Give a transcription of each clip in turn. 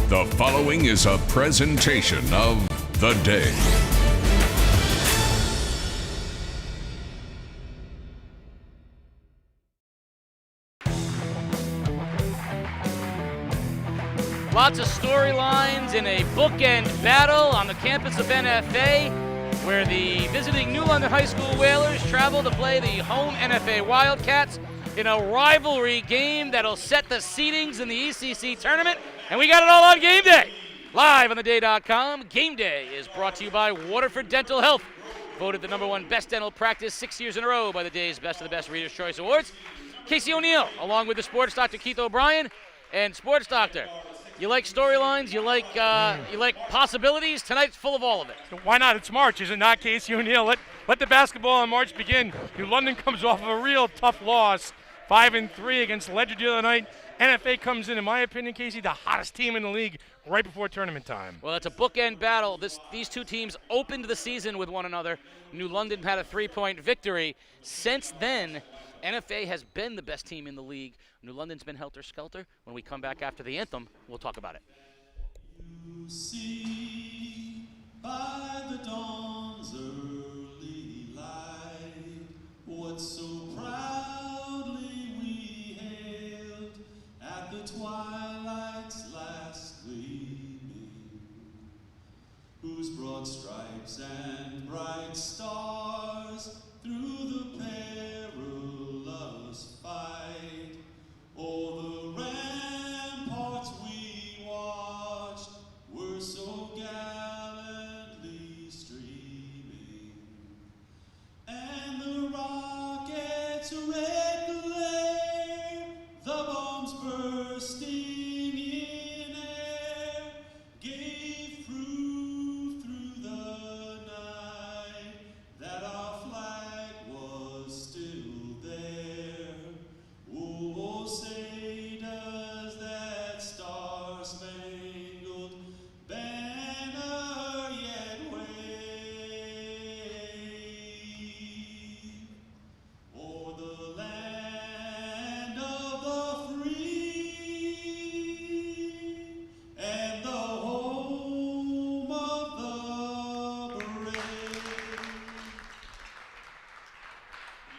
The following is a presentation of The Day. Lots of storylines in a bookend battle on the campus of NFA, where the visiting New London High School Whalers travel to play the home NFA Wildcats in a rivalry game that'll set the seedings in the ECC tournament. And we got it all on Game Day. Live on theday.com, Game Day is brought to you by Waterford Dental Health. Voted the #1 best dental practice 6 years in a row by the Day's Best of the Best Reader's Choice Awards. Casey O'Neill, along with the sports doctor Keith O'Brien. And sports doctor, you like storylines, you like possibilities? Tonight's full of all of it. Why not? It's March, is it not, Casey O'Neill? Let the basketball in March begin. New London comes off of a real tough loss, 5-3 against Ledger the other night. NFA comes in my opinion, Casey, the hottest team in the league right before tournament time. Well, it's a bookend battle. These two teams opened the season with one another. New London had a 3-point victory. Since then, NFA has been the best team in the league. New London's been helter-skelter. When we come back after the anthem, we'll talk about it. You see by the dawn's early light what so proudly we hailed at the twilight's last gleaming, whose broad stripes and bright stars through the perilous fight o'er the ramparts we watched were so gallantly streaming, and the rockets' red glare, the bombs bursting in air, gave proof through the night that our flag was still there. Oh, say does that star-spangled banner yet wave o'er the land of the free and the home of the brave.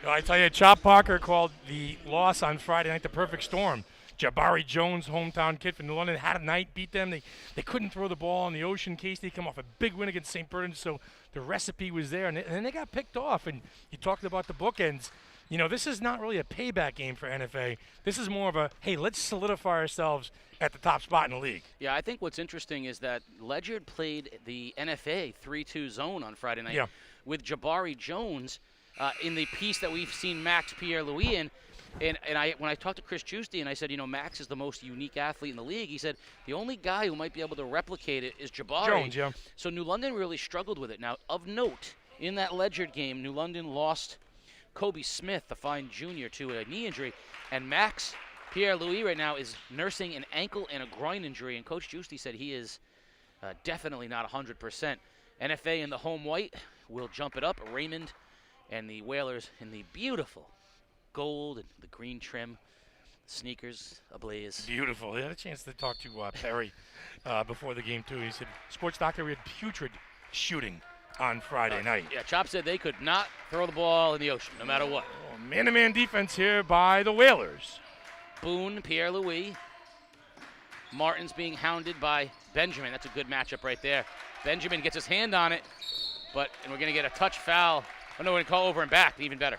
I tell you, Chop Parker called the loss on Friday night the perfect storm. Jabari Jones, hometown kid from New London, had a night, beat them. They couldn't throw the ball on the Ocean Case. They come off a big win against St. Bernard, so the recipe was there. And then they got picked off. And you talked about the bookends. You know, this is not really a payback game for NFA. This is more of a, hey, let's solidify ourselves at the top spot in the league. Yeah, I think what's interesting is that Ledyard played the NFA 3-2 zone on Friday night with Jabari Jones in the piece that we've seen Max Pierre-Louis in. And when I talked to Chris Giusti and I said, you know, Max is the most unique athlete in the league, he said the only guy who might be able to replicate it is Jabari. Jones, yeah. So New London really struggled with it. Now, of note, in that Ledyard game, New London lost Kobe Smith, the fine junior, to a knee injury. And Max Pierre-Louis right now is nursing an ankle and a groin injury. And Coach Giusti said he is definitely not 100%. NFA in the home white will jump it up. Raymond and the Whalers in the beautiful gold and the green trim, sneakers ablaze. Beautiful. I had a chance to talk to Perry before the game, too. He said, sports doctor, we had putrid shooting on Friday night. Yeah, Chop said they could not throw the ball in the ocean, no matter what. Oh, man-to-man defense here by the Whalers. Boone, Pierre-Louis. Martin's being hounded by Benjamin. That's a good matchup right there. Benjamin gets his hand on it, and we're going to get a touch foul. Oh, no, we're going to call over and back, even better.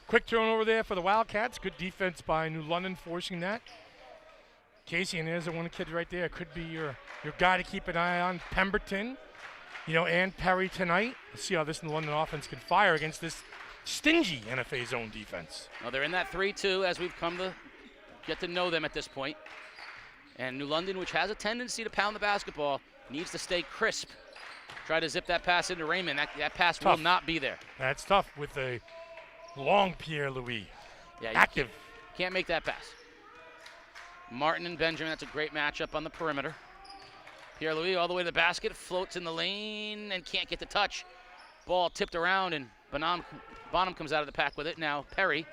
Quick turnover there for the Wildcats. Good defense by New London forcing that. Casey, and there's the one kid right there. Could be your guy to keep an eye on. Pemberton, and Perry tonight. Let's see how this New London offense can fire against this stingy NFA zone defense. Well, they're in that 3-2 as we've come to get to know them at this point. And New London, which has a tendency to pound the basketball, needs to stay crisp. Try to zip that pass into Raymond. That pass will not be there. That's tough with a long Pierre-Louis. Yeah, active. Can't make that pass. Martin and Benjamin, that's a great matchup on the perimeter. Pierre-Louis all the way to the basket, floats in the lane and can't get the touch. Ball tipped around and Bonham comes out of the pack with it. Now Perry.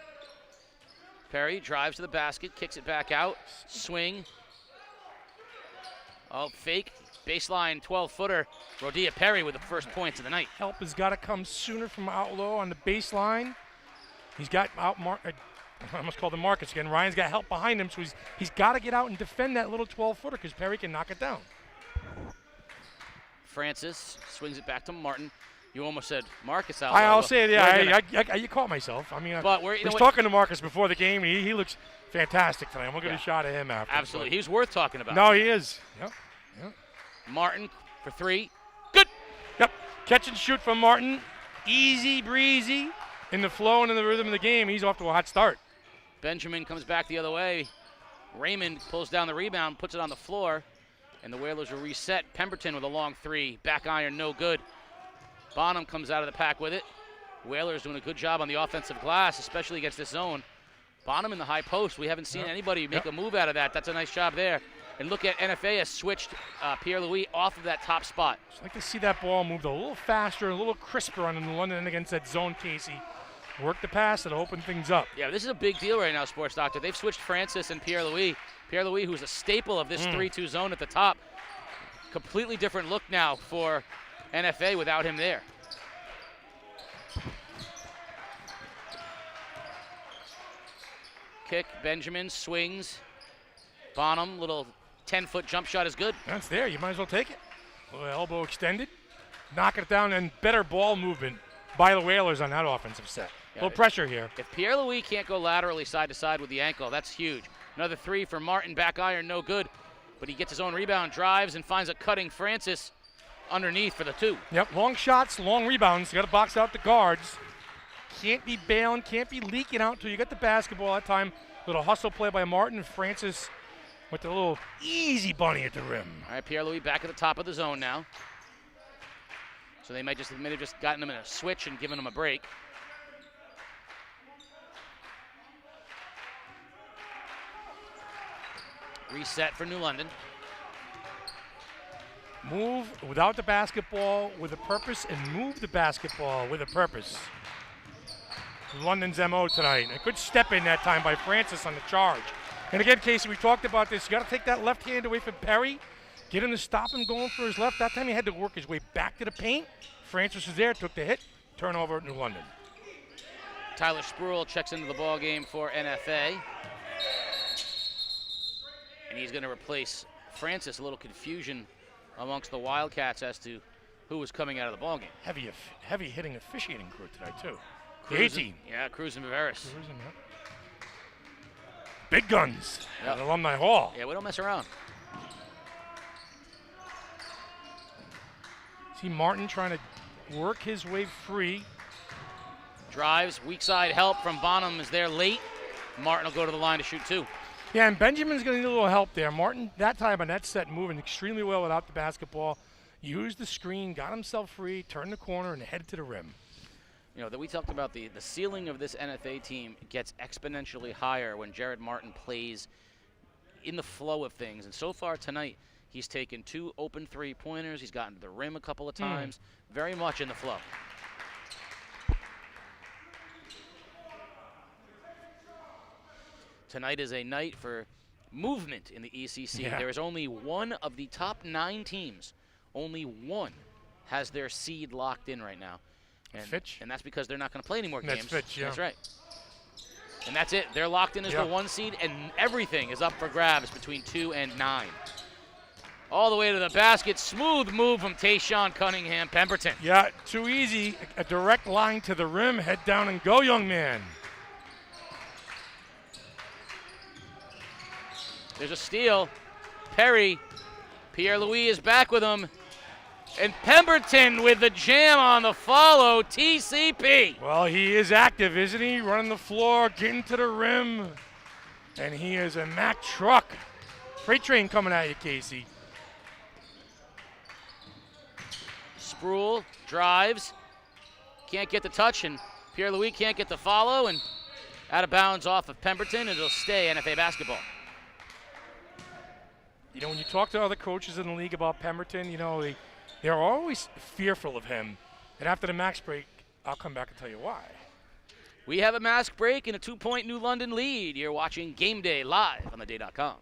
Perry drives to the basket, kicks it back out. Swing. Oh, fake. Baseline 12-footer. Rodia Perry with the first points of the night. Help has got to come sooner from out low on the baseline. He's got I almost called him Marcus again. Ryan's got help behind him, so he's got to get out and defend that little 12-footer because Perry can knock it down. Francis swings it back to Martin. You almost said Marcus out. I'll say it, yeah. I caught myself. I mean, but I was talking to Marcus before the game. He looks fantastic tonight. I'm going to get a shot at him after. Absolutely. He's worth talking about. No, he is. Yep. Martin for 3. Good. Yep. Catch and shoot from Martin. Easy breezy. In the flow and in the rhythm of the game, he's off to a hot start. Benjamin comes back the other way. Raymond pulls down the rebound, puts it on the floor, and the Whalers will reset. Pemberton with a long 3. Back iron, no good. Bonham comes out of the pack with it. Whalers doing a good job on the offensive glass, especially against this zone. Bonham in the high post. We haven't seen anybody make a move out of that. That's a nice job there. And look at NFA has switched Pierre-Louis off of that top spot. I'd like to see that ball moved a little faster, a little crisper on the London against that zone, Casey. Work the pass and open things up. Yeah, this is a big deal right now, Sports Doctor. They've switched Francis and Pierre-Louis. Pierre-Louis, who's a staple of this 3-2 zone at the top. Completely different look now for NFA without him there. Kick, Benjamin swings. Bonham, little 10-foot jump shot is good. That's there. You might as well take it. A little elbow extended. Knock it down, and better ball movement by the Whalers on that offensive set. A little pressure here. If Pierre-Louis can't go laterally side to side with the ankle, that's huge. Another 3 for Martin, back iron, no good. But he gets his own rebound, drives, and finds a cutting Francis underneath for the 2. Yep, long shots, long rebounds. You got to box out the guards. Can't be bailing, can't be leaking out until you get the basketball that time. Little hustle play by Martin. Francis with the little easy bunny at the rim. All right, Pierre-Louis back at the top of the zone now. So they might have just gotten him in a switch and given him a break. Reset for New London. Move without the basketball with a purpose and move the basketball with a purpose. London's MO tonight. A good step in that time by Francis on the charge. And again, Casey, we talked about this. You got to take that left hand away from Perry, get him to stop him going for his left. That time he had to work his way back to the paint. Francis was there, took the hit, turnover at New London. Tyler Spruill checks into the ball game for NFA. And he's going to replace Francis. A little confusion amongst the Wildcats as to who was coming out of the ball game. Heavy hitting officiating crew tonight, too. Cruz 18. Yeah, Cruz and Viveris. Big guns at Alumni Hall. Yeah, we don't mess around. See Martin trying to work his way free. Drives, weak side help from Bonham is there late. Martin will go to the line to shoot 2. Yeah, and Benjamin's going to need a little help there. Martin, that time on that set, moving extremely well without the basketball. Used the screen, got himself free, turned the corner, and headed to the rim. You know, that we talked about the ceiling of this NFA team gets exponentially higher when Jared Martin plays in the flow of things. And so far tonight, he's taken 2 open 3-pointers. He's gotten to the rim a couple of times. Very much in the flow. Tonight is a night for movement in the ECC. Yeah. There is only one of the top 9 teams. Only one has their seed locked in right now. And, Fitch? And that's because they're not going to play any more That's games. Fitch, yeah. That's right. And that's it. They're locked in as the 1 seed, and everything is up for grabs between 2 and 9. All the way to the basket. Smooth move from Tayshawn Cunningham Pemberton. Yeah, too easy. A direct line to the rim. Head down and go, young man. There's a steal. Perry. Pierre-Louis is back with him. And Pemberton with the jam on the follow. TCP. Well, he is active, isn't he? Running the floor, getting to the rim. And he is a Mack truck. Freight train coming at you, Casey. Spruill drives. Can't get the touch, and Pierre-Louis can't get the follow. And out of bounds off of Pemberton, and it'll stay NFA basketball. You know, when you talk to other coaches in the league about Pemberton, you know, they're always fearful of him. And after the max break, I'll come back and tell you why. We have a mask break and a 2-point New London lead. You're watching Game Day live on theday.com.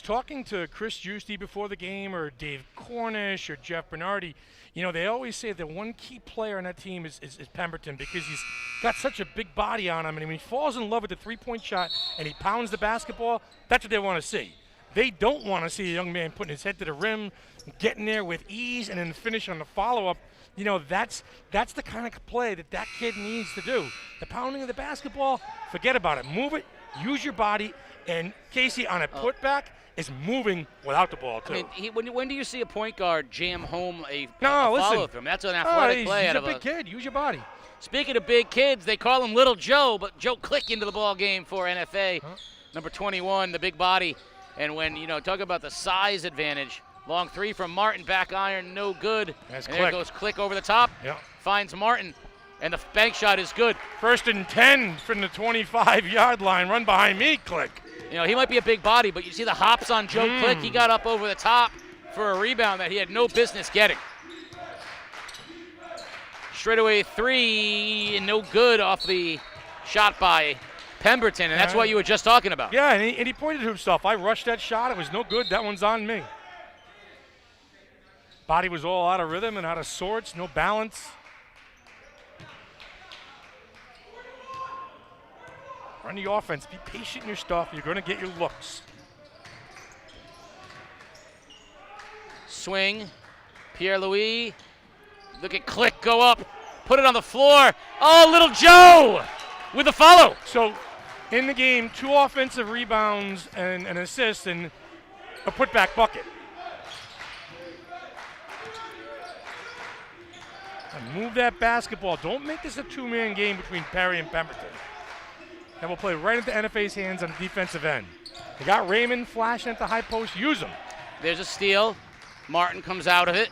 was talking to Chris Giusti before the game, or Dave Cornish, or Jeff Bernardi. You know, they always say that one key player on that team is Pemberton, because he's got such a big body on him, and when he falls in love with the three-point shot and he pounds the basketball, that's what they want to see. They don't want to see a young man putting his head to the rim, getting there with ease, and then finish on the follow-up. You know, that's the kind of play that kid needs to do. The pounding of the basketball, forget about it. Move it, use your body, and Casey on a putback is moving without the ball, too. I mean, when do you see a point guard jam home a listen. follow-through? That's an athletic play. He's a big kid. Use your body. Speaking of big kids, they call him Little Joe, but Joe Click into the ball game for NFA. Number 21, the big body. And when, talk about the size advantage, long three from Martin, back iron, no good. That's and Click. there goes Click over the top. Yep. Finds Martin, and the bank shot is good. 1st and 10 from the 25-yard line. Run behind me, Click. He might be a big body, but you see the hops on Joe Click. He got up over the top for a rebound that he had no business getting. Straightaway three, and no good off the shot by Pemberton, and that's what you were just talking about. Yeah, and he pointed to himself. I rushed that shot. It was no good. That one's on me. Body was all out of rhythm and out of sorts, no balance. Run the offense. Be patient in your stuff. You're going to get your looks. Swing. Pierre-Louis. Look at Click go up. Put it on the floor. Oh, Little Joe with the follow. So in the game, 2 offensive rebounds and an assist and a putback bucket. And move that basketball. Don't make this a 2-man game between Perry and Pemberton. And we'll play right into NFA's hands on the defensive end. They got Raymond flashing at the high post. Use him. There's a steal. Martin comes out of it.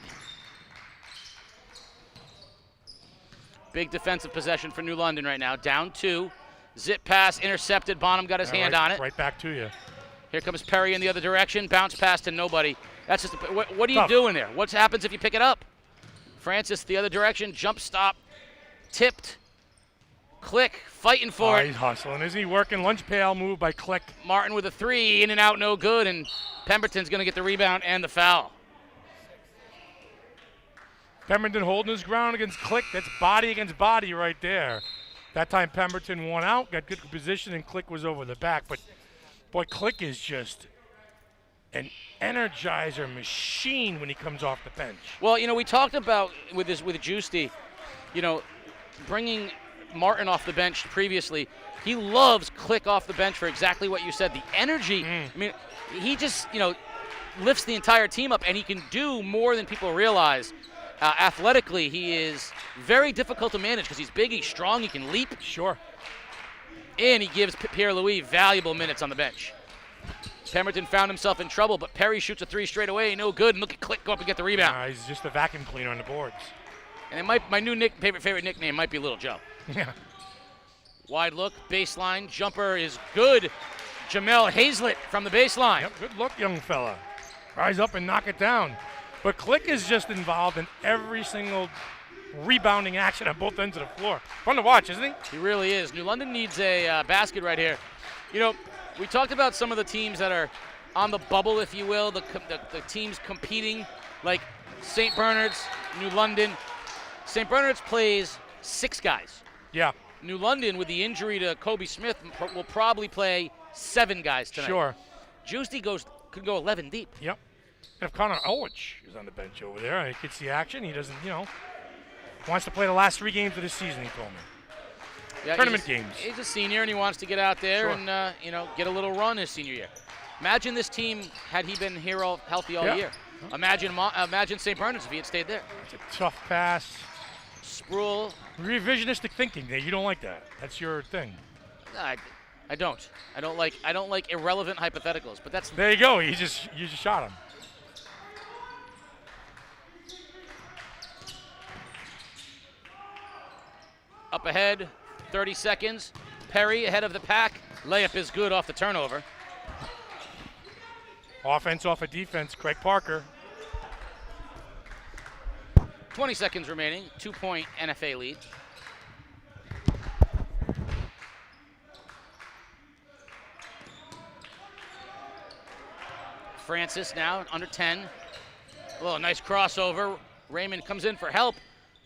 Big defensive possession for New London right now. Down 2. Zip pass intercepted. Bonham got his hand on it. Right back to you. Here comes Perry in the other direction. Bounce pass to nobody. That's just what are you doing there? What happens if you pick it up? Francis the other direction. Jump stop. Tipped. Click. Fighting for it. He's hustling. Isn't he working? Lunch pail move by Click. Martin with a 3. In and out. No good. And Pemberton's going to get the rebound and the foul. Pemberton holding his ground against Click. That's body against body right there. That time Pemberton won out, got good position, and Click was over the back. But, boy, Click is just an energizer machine when he comes off the bench. Well, we talked about with Giusti, bringing Martin off the bench previously. He loves Click off the bench for exactly what you said. The energy. I mean, he just, lifts the entire team up, and he can do more than people realize. Athletically, he is very difficult to manage because he's big, he's strong, he can leap. Sure. And he gives Pierre-Louis valuable minutes on the bench. Pemberton found himself in trouble, but Perry shoots a 3 straight away, no good, and look at Click go up and get the rebound. He's just a vacuum cleaner on the boards. And my new favorite nickname might be Little Joe. Yeah. Wide look, baseline, jumper is good. Jamel Hazlett from the baseline. Yep, good look, young fella. Rise up and knock it down. But Click is just involved in every single rebounding action on both ends of the floor. Fun to watch, isn't he? He really is. New London needs a basket right here. We talked about some of the teams that are on the bubble, if you will, the teams competing, like St. Bernard's, New London. St. Bernard's plays 6 guys. Yeah. New London, with the injury to Kobe Smith, will probably play 7 guys tonight. Sure. Giusti could go 11 deep. Yep. And if Connor Owich is on the bench over there, he gets the action. He doesn't, wants to play the last 3 games of the season, he told me. Yeah, Tournament games. He's a senior, and he wants to get out there and, get a little run his senior year. Imagine this team had he been here healthy all year. Imagine St. Bernard's if he had stayed there. It's a tough pass. Sproul. Revisionistic thinking. You don't like that. That's your thing. I don't. I don't like irrelevant hypotheticals. But that's. There you go. You just shot him. Up ahead, 30 seconds. Perry ahead of the pack. Layup is good off the turnover. Offense off of defense. Craig Parker. 20 seconds remaining. 2-point NFA lead. Francis now under 10. Oh, a nice crossover. Raymond comes in for help,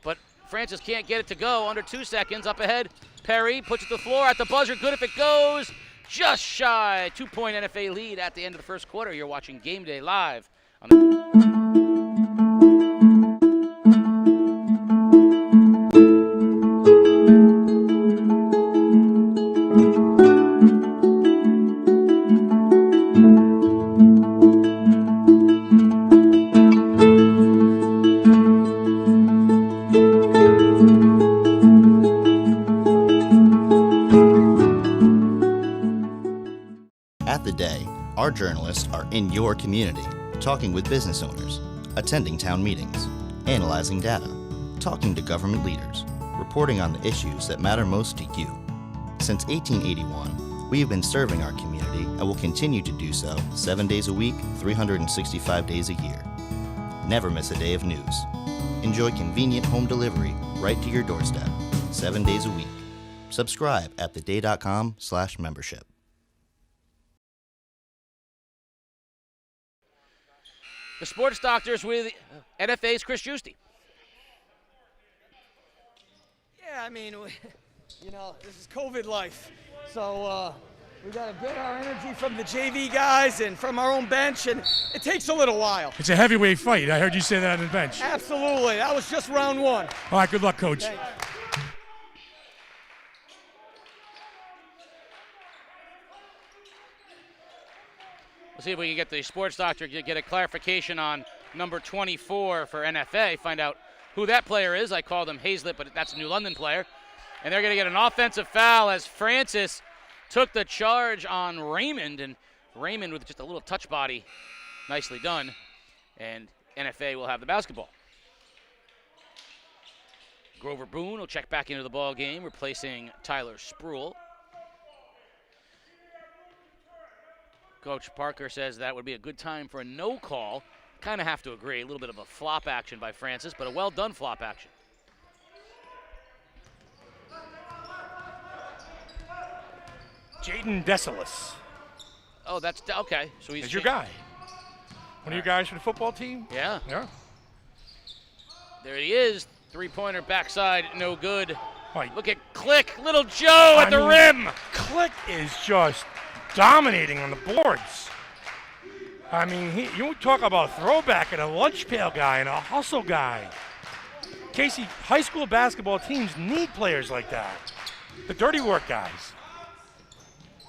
but Francis can't get it to go. Under 2 seconds, up ahead. Perry puts it to the floor at the buzzer. Good if it goes. Just shy. 2-point NFA lead at the end of the first quarter. You're watching Game Day live on the At the Day, our journalists are in your community, talking with business owners, attending town meetings, analyzing data, talking to government leaders, reporting on the issues that matter most to you. Since 1881, we have been serving our community and will continue to do so 7 days a week, 365 days a year. Never miss a day of news. Enjoy convenient home delivery right to your doorstep, 7 days a week. Subscribe at theday.com/membership. The Sports Doctors with NFA's Chris Giusti. Yeah, I mean, this is COVID life. So we got to get our energy from the JV guys and from our own bench, and it takes a little while. It's a heavyweight fight. I heard you say that on the bench. Absolutely. That was just round one. All right, good luck, Coach. Thanks. We'll see if we can get the Sports Doctor to get a clarification on number 24 for NFA, find out who that player is. I called him Hazlitt, but that's a New London player. And they're going to get an offensive foul as Francis took the charge on Raymond, and Raymond with just a little touch body. Nicely done. And NFA will have the basketball. Grover Boone will check back into the ball game, replacing Tyler Spruill. Coach Parker says that would be a good time for a no call. Kind of have to agree. A little bit of a flop action by Francis, but a well-done flop action. Jaden Desilis Oh, that's okay. So he's is your guy. One of your guys for the football team? Yeah. Yeah. There he is. Three-pointer backside, no good. Right. Look at Click, little Joe at the rim. Click is just dominating on the boards. I mean, you talk about throwback and a lunch pail guy and a hustle guy. Casey, high school basketball teams need players like that. The dirty work guys.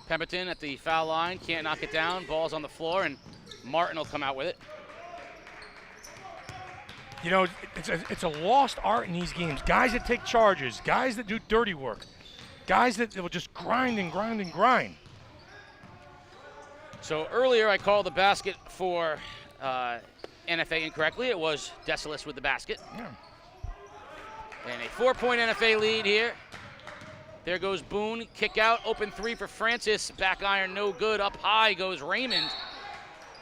Pemberton at the foul line, can't knock it down. Ball's on the floor, and Martin will come out with it. You know, it's a lost art in these games. Guys that take charges, guys that do dirty work, guys that will just grind and grind and grind. So earlier I called the basket for NFA incorrectly. It was Desilis with the basket. Yeah. And a 4-point NFA lead here. There goes Boone, kick out, open three for Francis, back iron, no good. Up high goes Raymond,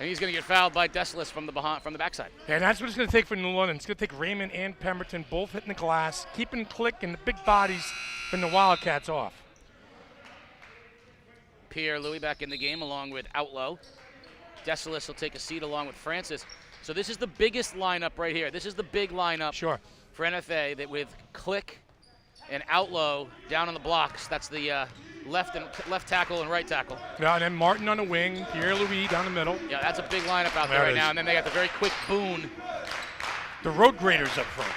and he's going to get fouled by Desilis from the backside. And that's what it's going to take for New London. It's going to take Raymond and Pemberton both hitting the glass, keeping Click and the big bodies from the Wildcats off. Pierre Louis back in the game along with Outlaw. Desilis will take a seat along with Francis. So this is the biggest lineup right here. This is the big lineup for NFA, that with Click and Outlaw down on the blocks. That's the left tackle and right tackle. Yeah, and then Martin on the wing, Pierre Louis down the middle. Yeah, that's a big lineup out there right now. And then they got the very quick Boone. The road graders up front.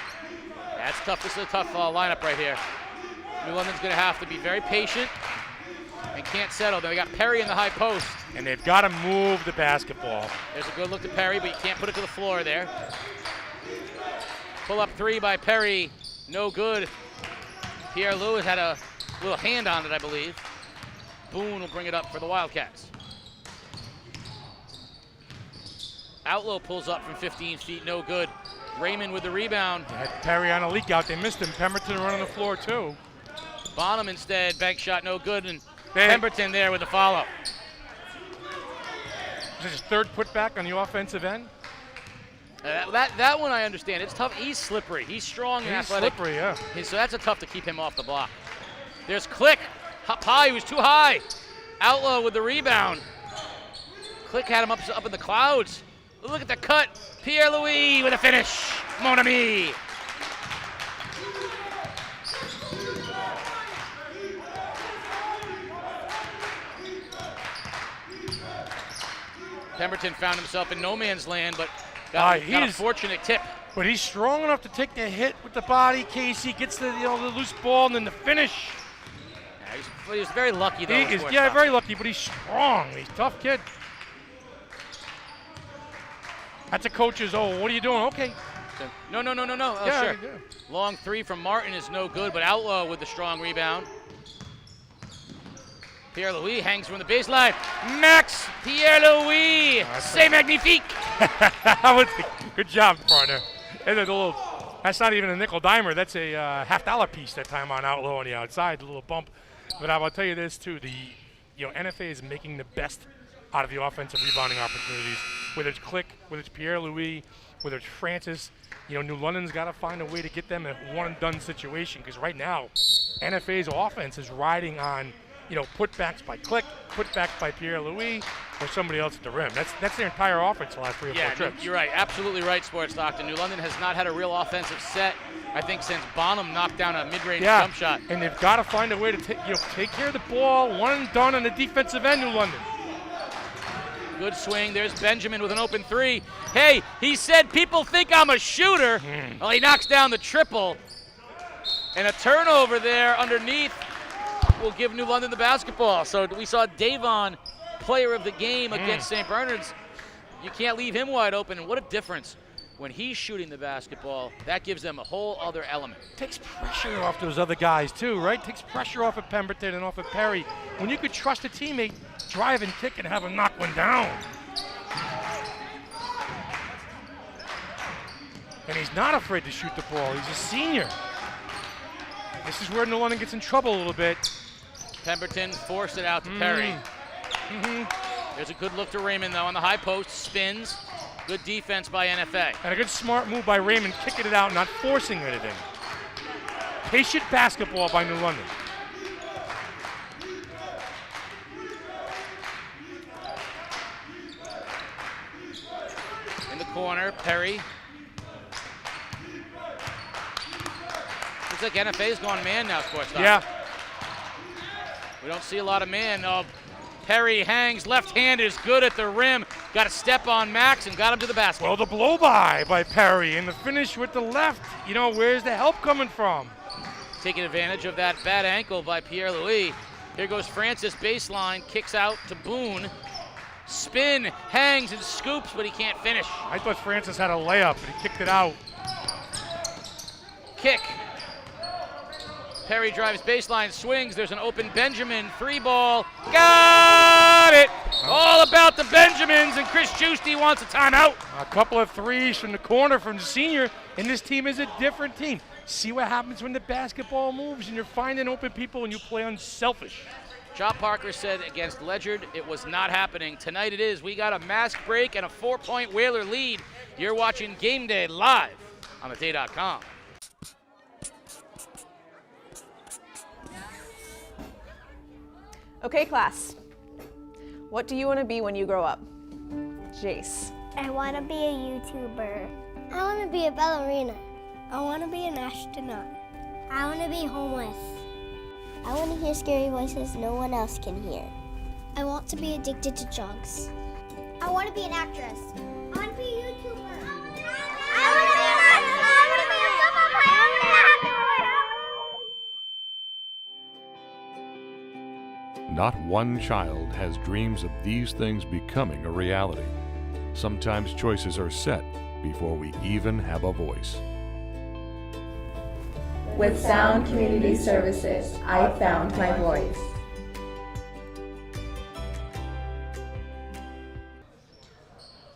That's tough. This is a tough lineup right here. New London's going to have to be very patient and can't settle. They got Perry in the high post. And they've got to move the basketball. There's a good look to Perry, but you can't put it to the floor there. Pull up three by Perry. No good. Pierre Lewis had a little hand on it, I believe. Boone will bring it up for the Wildcats. Outlaw pulls up from 15 feet, no good. Raymond with the rebound. They had Perry on a leak out. They missed him. Pemberton running the floor, too. Bonham instead, bank shot, no good. And Pemberton there with the follow. Is this his third putback on the offensive end? That one I understand. It's tough. He's slippery. He's strong and athletic. Slippery, yeah. So that's tough to keep him off the block. There's Click. Up high. He was too high. Outlaw with the rebound. Click had him up in the clouds. Look at the cut. Pierre-Louis with a finish. Mon ami. Pemberton found himself in no man's land, but got a fortunate tip. But he's strong enough to take the hit with the body. Casey gets the loose ball and then the finish. Yeah, he was very lucky, though. Very lucky, but he's strong. He's a tough kid. That's a coach's, what are you doing? Okay. No. Oh, yeah, sure. Yeah. Long three from Martin is no good, but Outlaw with the strong rebound. Pierre-Louis hangs from the baseline. Max Pierre-Louis, c'est magnifique. Good job, partner. That's not even a nickel dimer. That's a $half piece that time on Outlaw on the outside, a little bump. But I will tell you this too: NFA is making the best out of the offensive rebounding opportunities. Whether it's Click, whether it's Pierre-Louis, whether it's Francis, New London's got to find a way to get them a one-and-done situation, because right now, NFA's offense is riding on putbacks by Click, putbacks by Pierre-Louis, or somebody else at the rim. That's their entire offense the last 3 or 4 trips. You're right. Absolutely right, Sports Stockton. New London has not had a real offensive set, I think, since Bonham knocked down a mid-range jump shot. And they've got to find a way to take care of the ball, one and done on the defensive end, New London. Good swing. There's Benjamin with an open three. Hey, he said people think I'm a shooter. Well, he knocks down the triple. And a turnover there underneath will give New London the basketball. So we saw Davon, player of the game against St. Bernard's. You can't leave him wide open. And what a difference when he's shooting the basketball. That gives them a whole other element. Takes pressure off those other guys too, right? Takes pressure off of Pemberton and off of Perry. When you could trust a teammate, drive and kick and have him knock one down. And he's not afraid to shoot the ball. He's a senior. This is where New London gets in trouble a little bit. Pemberton forced it out to Perry. There's a good look to Raymond, though, on the high post. Spins. Good defense by NFA. And a good smart move by Raymond, kicking it out, not forcing anything. Patient basketball by New London. In the corner, Perry. Looks like NFA's gone man now, Sports Talk. Yeah. We don't see a lot of man. Perry hangs, left hand is good at the rim. Got a step on Max and got him to the basket. Well, the blow-by by Perry and the finish with the left. Where's the help coming from? Taking advantage of that bad ankle by Pierre-Louis. Here goes Francis, baseline, kicks out to Boone. Spin, hangs and scoops, but he can't finish. I thought Francis had a layup, but he kicked it out. Kick. Perry drives baseline, swings. There's an open Benjamin. Free ball. Got it! All about the Benjamins, and Chris Giusti wants a timeout. A couple of threes from the corner from the senior, and this team is a different team. See what happens when the basketball moves and you're finding open people and you play unselfish. Chop Parker said against Ledyard it was not happening. Tonight it is. We got a mask break and a 4-point Whaler lead. You're watching Game Day live on theday.com. Okay, class. What do you want to be when you grow up? Jace. I want to be a YouTuber. I want to be a ballerina. I want to be an astronaut. I want to be homeless. I want to hear scary voices no one else can hear. I want to be addicted to drugs. I want to be an actress. I want to be a YouTuber. I want to be an astronaut. I want to be a football player. Not one child has dreams of these things becoming a reality. Sometimes choices are set before we even have a voice. With Sound Community Services, I found my voice.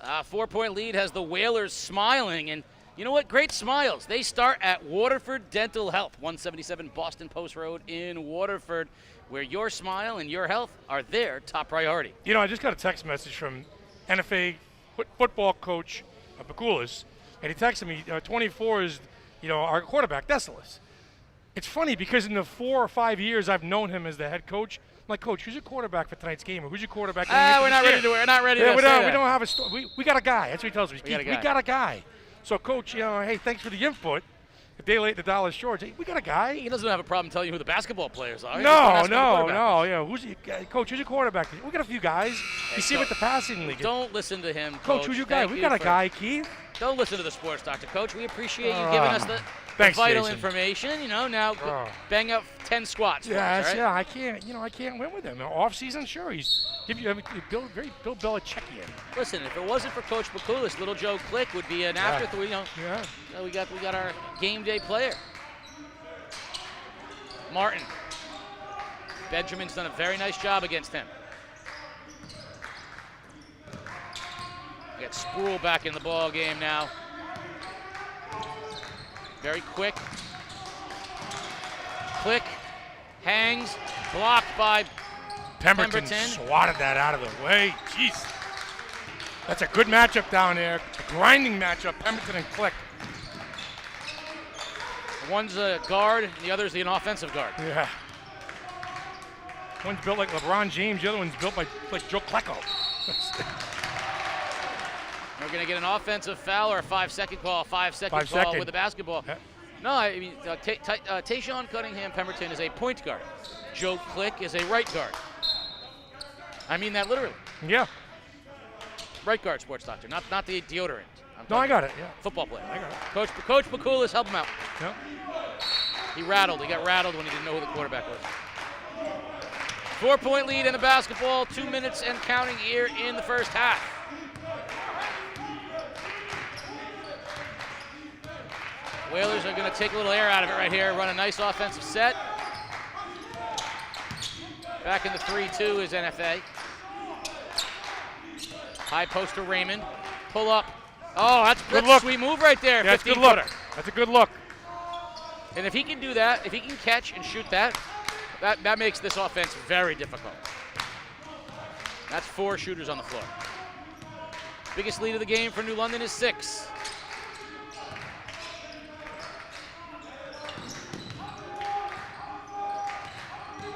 A 4-point lead has the Whalers smiling, and you know what? Great smiles. They start at Waterford Dental Health, 177 Boston Post Road in Waterford, where your smile and your health are their top priority. I just got a text message from NFA football coach Bakulis, and he texted me, 24 is, our quarterback, Decilis. It's funny because in the 4 or 5 years I've known him as the head coach, I'm like, Coach, who's your quarterback for tonight's game? Or who's your quarterback? We're not ready to. We're not ready to. We say that. don't have a. We got a guy. That's what he tells me. We got a guy. We got a guy. So, Coach, hey, thanks for the input. If they late the $1 short, hey, we got a guy. He doesn't have a problem telling you who the basketball players are. No. Yeah, Coach, who's your quarterback? We got a few guys. You see what the passing league. Don't listen to him, Coach. Who's your guy? We got a guy, Keith. Don't listen to the sports doctor, Coach. We appreciate you giving us the vital information. Now bang up 10 squats. Yeah, right? I can't. I can't win with him. Off season, sure, he's Bill Belichickian. Listen, if it wasn't for Coach Bakulis, little Joe Click would be an afterthought. We got our game day player, Martin. Benjamin's done a very nice job against him. We got Sproul back in the ball game now. Very quick. Click, hangs, blocked by Pemberton. Swatted that out of the way. Jeez. That's a good matchup down there. A grinding matchup, Pemberton and Click. One's a guard, and the other's an offensive guard. Yeah. One's built like LeBron James, the other one's built like Joe Klecko. We're going to get an offensive foul or a 5-second call. 5-second call with the basketball. Yeah. No, I mean, Tayshawn Cunningham Pemberton is a point guard. Joe Click is a right guard. I mean that literally. Yeah. Right guard, sports doctor, not the deodorant. I got it. Yeah. Football player. I got it. Coach Bakulis, help him out. Yep. He got rattled when he didn't know who the quarterback was. 4-point lead in the basketball. 2 minutes and counting here in the first half. Whalers are going to take a little air out of it right here, run a nice offensive set. Back in the 3-2 is NFA. High post to Raymond. Pull up. Oh, that's a sweet move right there. Yeah, 15-footer. That's a good look. And if he can do that, if he can catch and shoot that makes this offense very difficult. That's 4 shooters on the floor. Biggest lead of the game for New London is 6.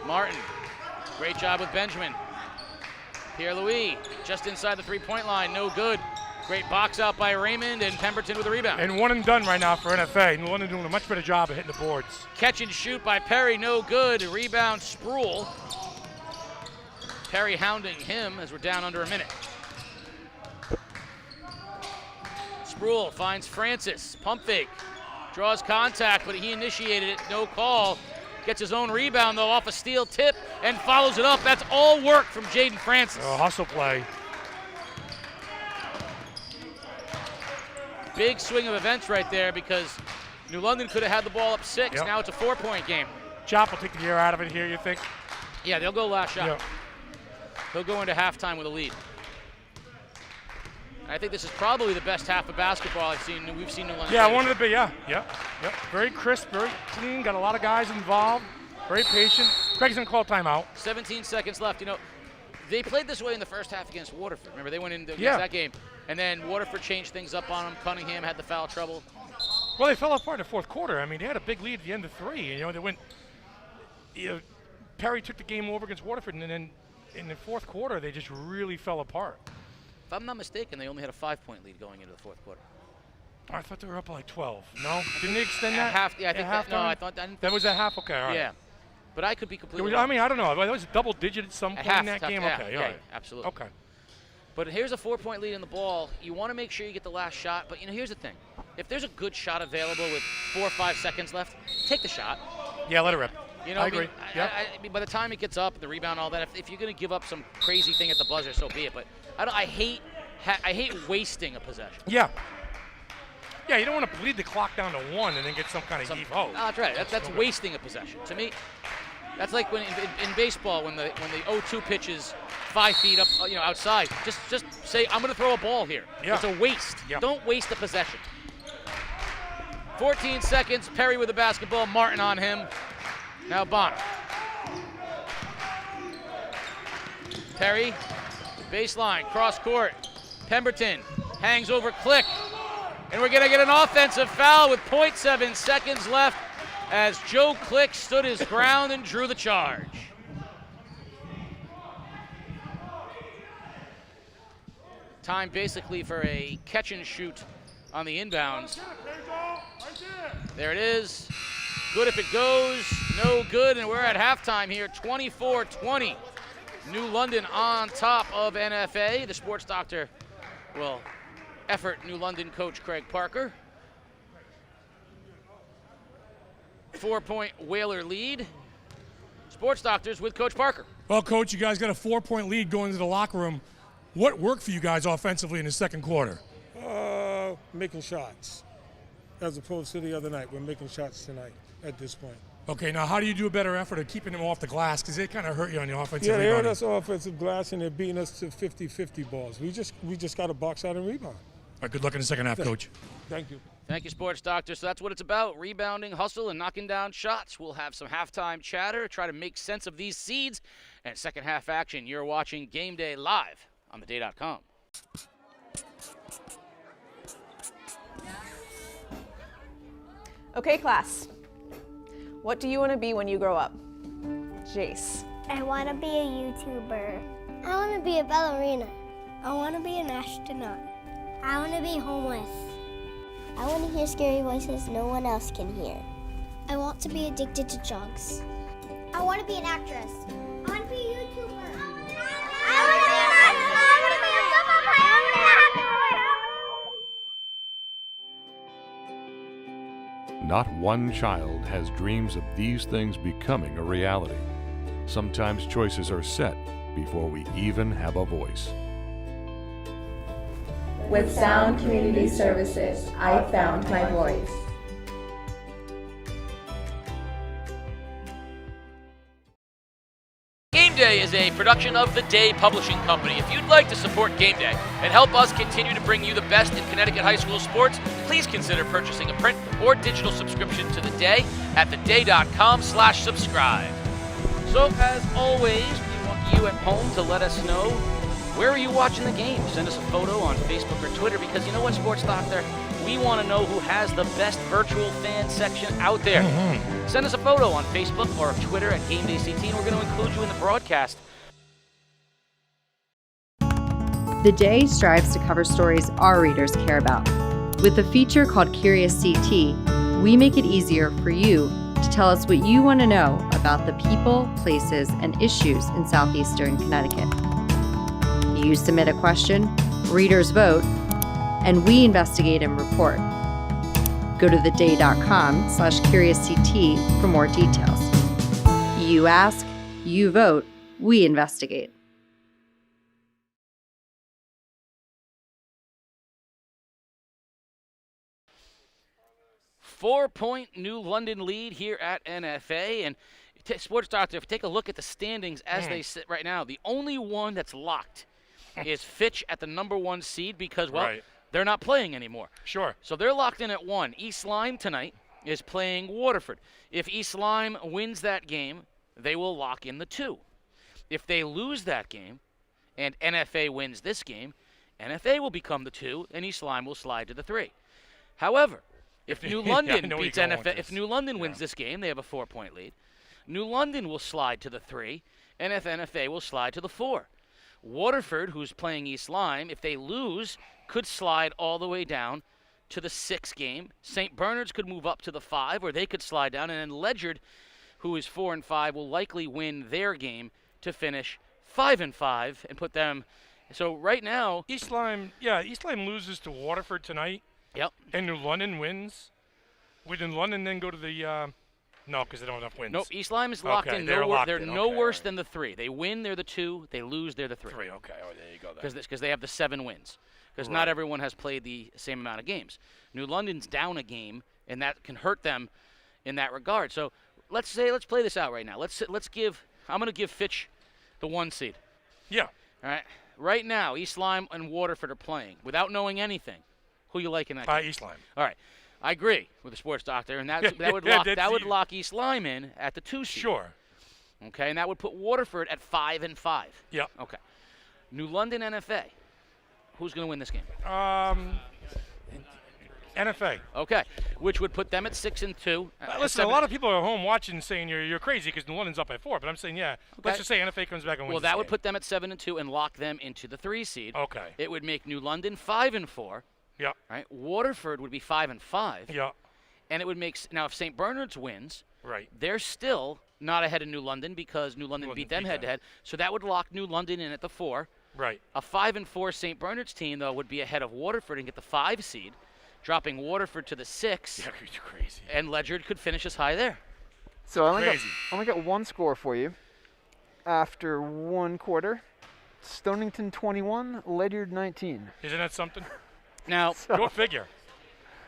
Martin, great job with Benjamin. Pierre-Louis, just inside the 3-point line, no good. Great box out by Raymond, and Pemberton with a rebound. And one and done right now for NFA. New London doing a much better job of hitting the boards. Catch and shoot by Perry, no good. Rebound, Sproul. Perry hounding him as we're down under a minute. Sproul finds Francis, pump fake. Draws contact, but he initiated it, no call. Gets his own rebound, though, off a steal tip and follows it up. That's all work from Jaden Francis. Oh, hustle play. Big swing of events right there because New London could have had the ball up 6. Yep. Now it's a 4-point game. Chop will take the air out of it here, you think? Yeah, they'll go last shot. Yep. They'll go into halftime with a lead. I think this is probably the best half of basketball we've seen New London. Yeah, one of the big, yeah. Very crisp, very clean, got a lot of guys involved, very patient. Craig's gonna call timeout. 17 seconds left. They played this way in the first half against Waterford. Remember, they went into against that game. And then Waterford changed things up on them. Cunningham had the foul trouble. Well, they fell apart in the fourth quarter. I mean, they had a big lead at the end of 3. They went, Perry took the game over against Waterford, and then in the fourth quarter, they just really fell apart. If I'm not mistaken, they only had a 5-point lead going into the fourth quarter. I thought they were up by like 12. No? Didn't they extend that? Half, yeah, I think that, no, I thought that was at half? Okay, all right. Yeah. But I could be completely wrong. I mean, I don't know. That was a double digit at some point in that game? Okay, all right. Absolutely. Okay. But here's a 4-point lead in the ball. You want to make sure you get the last shot. But, here's the thing. If there's a good shot available with 4 or 5 seconds left, take the shot. Yeah, let it rip. I agree. I mean, by the time it gets up, the rebound, all that, if you're going to give up some crazy thing at the buzzer, so be it. But I hate wasting a possession. Yeah. Yeah, you don't want to bleed the clock down to 1 and then get some kind of heave-ho. That's right. That's wasting a possession. To me, that's like when in baseball when the 0-2 pitch is 5 feet up, outside. Just say, I'm going to throw a ball here. Yeah. It's a waste. Yeah. Don't waste a possession. 14 seconds. Perry with the basketball. Martin on him. Now Bonner. Perry, baseline, cross court. Pemberton hangs over Click. And we're going to get an offensive foul with 0.7 seconds left as Joe Click stood his ground and drew the charge. Time basically for a catch and shoot on the inbounds. There it is. Good if it goes, no good, and we're at halftime here, 24-20. New London on top of NFA. The sports doctor will effort New London coach Craig Parker. 4-point Whaler lead. Sports doctors with Coach Parker. Well, Coach, you guys got a 4-point lead going into the locker room. What worked for you guys offensively in the second quarter? Making shots, as opposed to the other night. We're making shots tonight at this point. Okay, now how do you do a better effort of keeping them off the glass? Because they kind of hurt you on the offensive Yeah, they rebounding. hurt us offensive glass, and they're beating us to 50-50 balls. We just got to box out and rebound. All right, good luck in the second half, Coach. Thank you. Thank you, sports doctor. So that's what it's about, rebounding, hustle, and knocking down shots. We'll have some halftime chatter, try to make sense of these seeds, and second half action. You're watching Game Day live on theday.com. Okay, class. What do you want to be when you grow up? Jace. I want to be a YouTuber. I want to be a ballerina. I want to be an astronaut. I want to be homeless. I want to hear scary voices no one else can hear. I want to be addicted to drugs. I want to be an actress. I want to be a YouTuber. I want to be an astronaut. I want to be a football player. I want to be a Not one child has dreams of these things becoming a reality. Sometimes choices are set before we even have a voice. With Sound Community Services, I found my voice. Game Day is a production of The Day Publishing Company. If you'd like to support Game Day and help us continue to bring you the best in Connecticut high school sports, please consider purchasing a print or digital subscription to The Day at theday.com/subscribe. So, as always, we want you at home to let us know, where are you watching the game? Send us a photo on Facebook or Twitter, because you know what, Sports Doctor? We want to know who has the best virtual fan section out there. Send us a photo on Facebook or Twitter at Game Day CT, and we're going to include you in the broadcast. The Day strives to cover stories our readers care about. With a feature called Curious CT, we make it easier for you to tell us what you want to know about the people, places, and issues in southeastern Connecticut. You submit a question, readers vote, and we investigate and report. Go to theday.com/CuriousCT for more details. You ask, you vote, we investigate. Four-point New London lead here at NFA. And Sports Doctor, if you take a look at the standings as they sit right now, the only one that's locked is Fitch at the number 1 seed because, well, they're not playing anymore. Sure. So they're locked in at 1. East Lyme tonight is playing Waterford. If East Lyme wins that game, they will lock in the 2. If they lose that game and NFA wins this game, NFA will become the 2 and East Lyme will slide to the 3. However, if New London beats NFA, if New London wins this game, they have a 4-point lead. New London will slide to the 3, and if NFA will slide to the 4. Waterford, who's playing East Lyme, if they lose, could slide all the way down to the 6 game. St. Bernard's could move up to the 5, or they could slide down, and then Ledyard, who is 4-5, will likely win their game to finish 5-5 and put them. So right now, East Lyme loses to Waterford tonight. Yep. And New London wins. Would New London then go to the no, because they don't have enough wins. Nope, East Lyme is locked in. They're no worse than the 3. They win, they're the 2. They lose, they're the 3. 3, okay. Oh, there you go. Because they have the 7 wins. Because not everyone has played the same amount of games. New London's down a game, and that can hurt them in that regard. So let's play this out right now. I'm going to give Fitch the 1 seed. Yeah. All right. Right now, East Lyme and Waterford are playing without knowing anything. Who you like in that game? East Lyme. All right. I agree with the sports doctor, and that would lock East Lyme in at the 2 seed. Sure. Okay, and that would put Waterford at 5-5. Yep. Okay. New London NFA. Who's going to win this game? NFA. Okay, which would put them at 6-2. Listen, a lot of people are home watching saying you're crazy because New London's up at 4, but I'm saying, Okay. let's just say NFA comes back and wins. Well, that would put them at 7-2 and lock them into the 3 seed. Okay. It would make New London 5-4. Yeah. Right. Waterford would be 5-5. Yeah. And it would make now if St. Bernard's wins, right, they're still not ahead of New London because New London beat them head-to-head. So that would lock New London in at the 4. Right. A 5-4 St. Bernard's team though would be ahead of Waterford and get the 5 seed, dropping Waterford to the 6. Yeah, you're crazy. And Ledyard could finish as high there. So I only got one score for you. After one quarter, Stonington 21, Ledyard 19. Isn't that something? Now, go figure.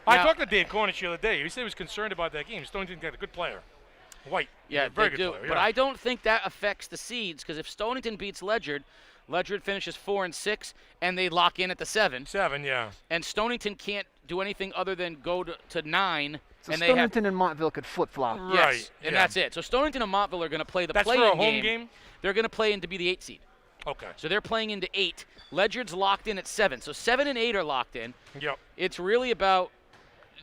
I talked to Dave Cornish the other day. He said he was concerned about that game. Stonington got a good player. White. Yeah, very they good do. player. But yeah. I don't think that affects the seeds because if Stonington beats Ledyard, Ledyard finishes 4-6, and they lock in at the 7. 7, yeah. And Stonington can't do anything other than go to 9. So and Stonington and Montville could flip-flop. Yes, Right, and yeah. that's it. So Stonington and Montville are going to play the That's play-in for a home game? They're going to play in to be the 8 seed. Okay. So they're playing into 8. Ledyard's locked in at 7. So 7 and 8 are locked in. Yep. It's really about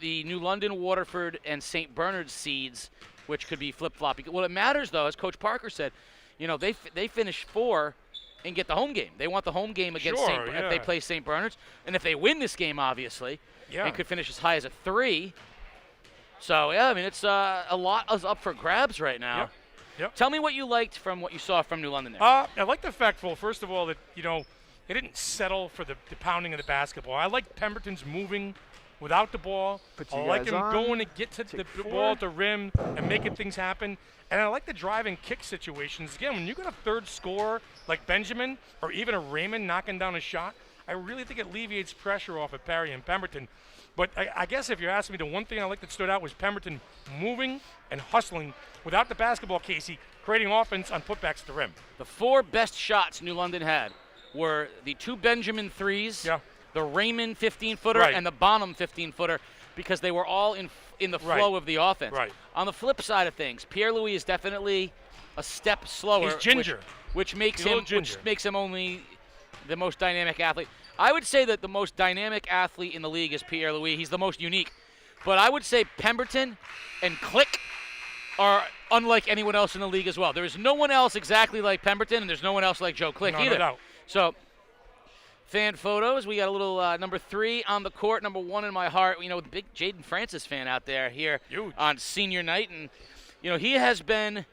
the New London, Waterford, and St. Bernard's seeds, which could be flip-flopping. Well, it matters, though, as Coach Parker said, they finish 4 and get the home game. They want the home game against if they play St. Bernard's. And if they win this game, obviously, they could finish as high as a 3. So, yeah, I mean, it's a lot is up for grabs right now. Yep. Yep. Tell me what you liked from what you saw from New London there. I like the fact, first of all, that, they didn't settle for the pounding of the basketball. I like Pemberton's moving without the ball. I like him going to get to the ball at the rim and making things happen. And I like the drive and kick situations. Again, when you got a third scorer like Benjamin or even a Raymond knocking down a shot, I really think it alleviates pressure off of Perry and Pemberton. But I guess if you're asking me, the one thing I like that stood out was Pemberton moving and hustling without the basketball, Casey, creating offense on putbacks to the rim. The 4 best shots New London had were the 2 Benjamin threes, the Raymond 15-footer, and the Bonham 15-footer, because they were all in the flow of the offense. Right. On the flip side of things, Pierre-Louis is definitely a step slower. He's ginger. Which makes him only the most dynamic athlete. I would say that the most dynamic athlete in the league is Pierre-Louis. He's the most unique. But I would say Pemberton and Click are unlike anyone else in the league as well. There is no one else exactly like Pemberton, and there's no one else like Joe Click either. No doubt. So, fan photos. We got a little number 3 on the court, number 1 in my heart. The big Jaden Francis fan out there here on senior night. And, he has been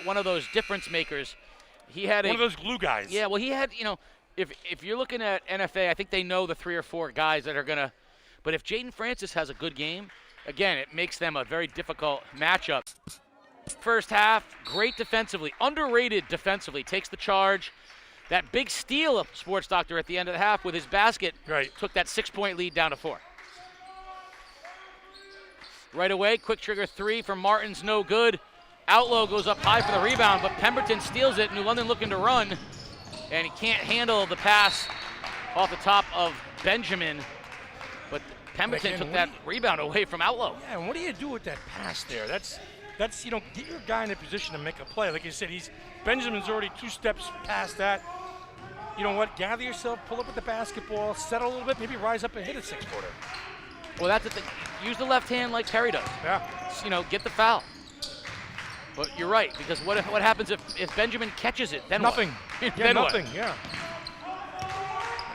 one of those difference makers. He had one of those glue guys. Yeah, well, he had, if you're looking at NFA, I think they know the 3 or 4 guys that are going to. But if Jaden Francis has a good game, again, it makes them a very difficult matchup. First half, great defensively, underrated defensively, takes the charge. That big steal of Sports Doctor at the end of the half with his basket took that 6-point lead down to 4. Right away, quick trigger 3 from Martin's no good. Outlaw goes up high for the rebound, but Pemberton steals it. New London looking to run, and he can't handle the pass off the top of Benjamin. But Pemberton took that rebound away from Outlaw. Yeah, and what do you do with that pass there? That's get your guy in a position to make a play. Like you said, Benjamin's already 2 steps past that. You know what? Gather yourself, pull up with the basketball, settle a little bit, maybe rise up and hit a 6-footer. Well, that's the thing. Use the left hand like Terry does. Yeah. Get the foul. But you're right, because what happens if Benjamin catches it? Then nothing. What? Then nothing. Yeah.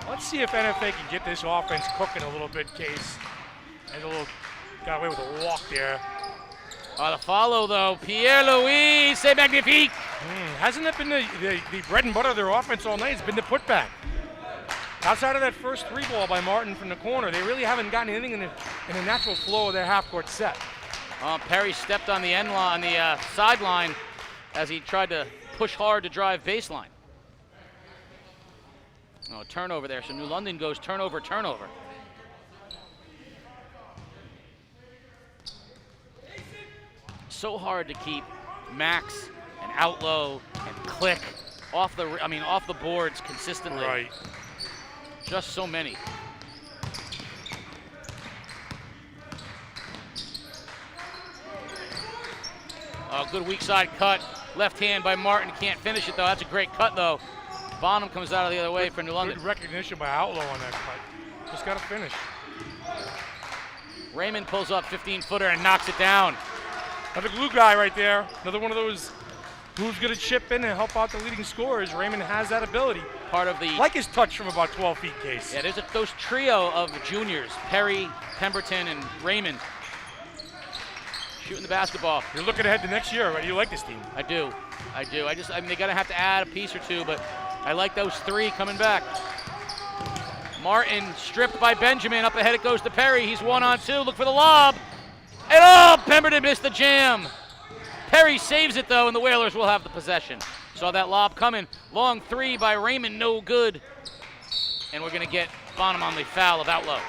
Let's see if NFA can get this offense cooking a little bit, Case. And got away with a walk there. The follow though, Pierre-Louis, c'est magnifique. Hasn't that been the bread and butter of their offense all night? It's been the putback. Outside of that first 3 ball by Martin from the corner, they really haven't gotten anything in the natural flow of their half-court set. Perry stepped on the on the sideline as he tried to push hard to drive baseline. Turnover there. So New London goes turnover. So hard to keep Max and Outlaw and Click off the boards consistently. Right. Just so many. Good weak side cut. Left hand by Martin. Can't finish it, though. That's a great cut, though. Bonham comes out of the other way for New London. Good recognition by Outlaw on that cut. Just got to finish. Raymond pulls up 15-footer and knocks it down. Another glue guy right there. Another one of those who's going to chip in and help out the leading scorers. Raymond has that ability. Part of the like his touch from about 12 feet, Case. Yeah, there's those trio of juniors, Perry, Pemberton, and Raymond, shooting the basketball. You're looking ahead to next year, right? You like this team? I do. I mean, they're gonna have to add a piece or two, but I like those three coming back. Martin stripped by Benjamin. Up ahead it goes to Perry. He's 1-on-2. Look for the lob. And Pemberton missed the jam. Perry saves it though, and the Whalers will have the possession. Saw that lob coming. Long three by Raymond, no good. And we're gonna get Bonham on the foul of Outlaw.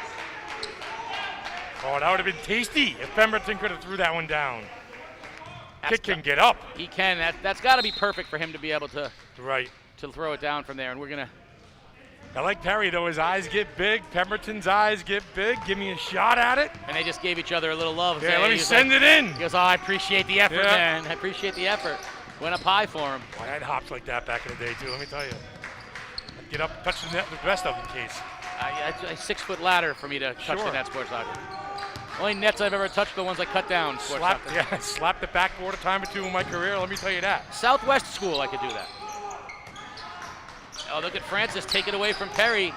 Oh, that would have been tasty if Pemberton could have threw that one down. Kid can get up. He can. That's got to be perfect for him to be able to throw it down from there. And we're gonna. I like Perry though. His eyes get big. Pemberton's eyes get big. Give me a shot at it. And they just gave each other a little love. Yeah, let me send it in. He goes, I appreciate the effort, man. I appreciate the effort. Went up high for him. Boy, I had hops like that back in the day too. Let me tell you. I'd get up, touch the net with the rest of them, Case. A 6-foot ladder for me to touch the net, sports soccer. Only nets I've ever touched, the ones I cut down. Slapped the backboard a time or two in my career, let me tell you that. Southwest school, I could do that. Oh, look at Francis take it away from Perry.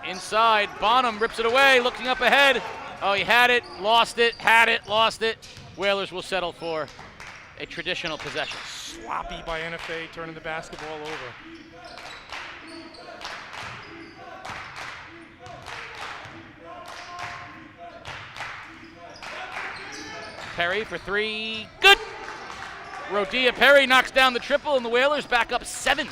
Inside, Bonham rips it away, looking up ahead. Oh, he had it, lost it, had it, lost it. Whalers will settle for a traditional possession. Sloppy by NFA, turning the basketball over. Perry for three, good! Rodia Perry knocks down the triple, and the Whalers back up 7.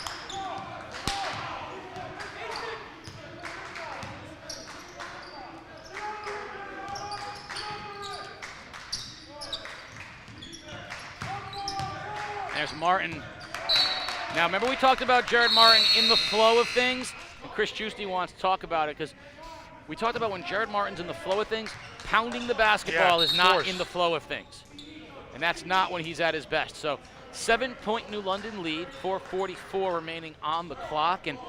There's Martin. Now, remember we talked about Jared Martin in the flow of things? And Chris Giusti wants to talk about it because we talked about when Jared Martin's in the flow of things, pounding the basketball is not in the flow of things. And that's not when he's at his best. So 7-point New London lead, 4:44 remaining on the clock. And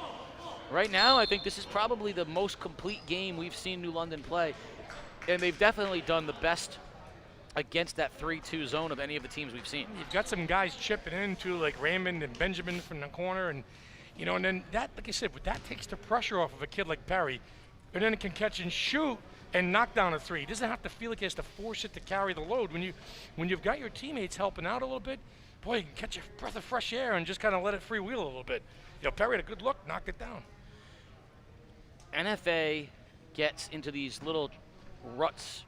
right now, I think this is probably the most complete game we've seen New London play. And they've definitely done the best against that 3-2 zone of any of the teams we've seen. You've got some guys chipping in too, like Raymond and Benjamin from the corner. And, you know, and then that, like I said, that takes the pressure off of a kid like Perry. And then it can catch and shoot and knock down a three. He doesn't have to feel like he has to force it to carry the load. When you've got your teammates helping out a little bit, boy, you can catch a breath of fresh air and just kind of let it freewheel a little bit. You know, Perry had a good look, knocked it down. NFA gets into these little ruts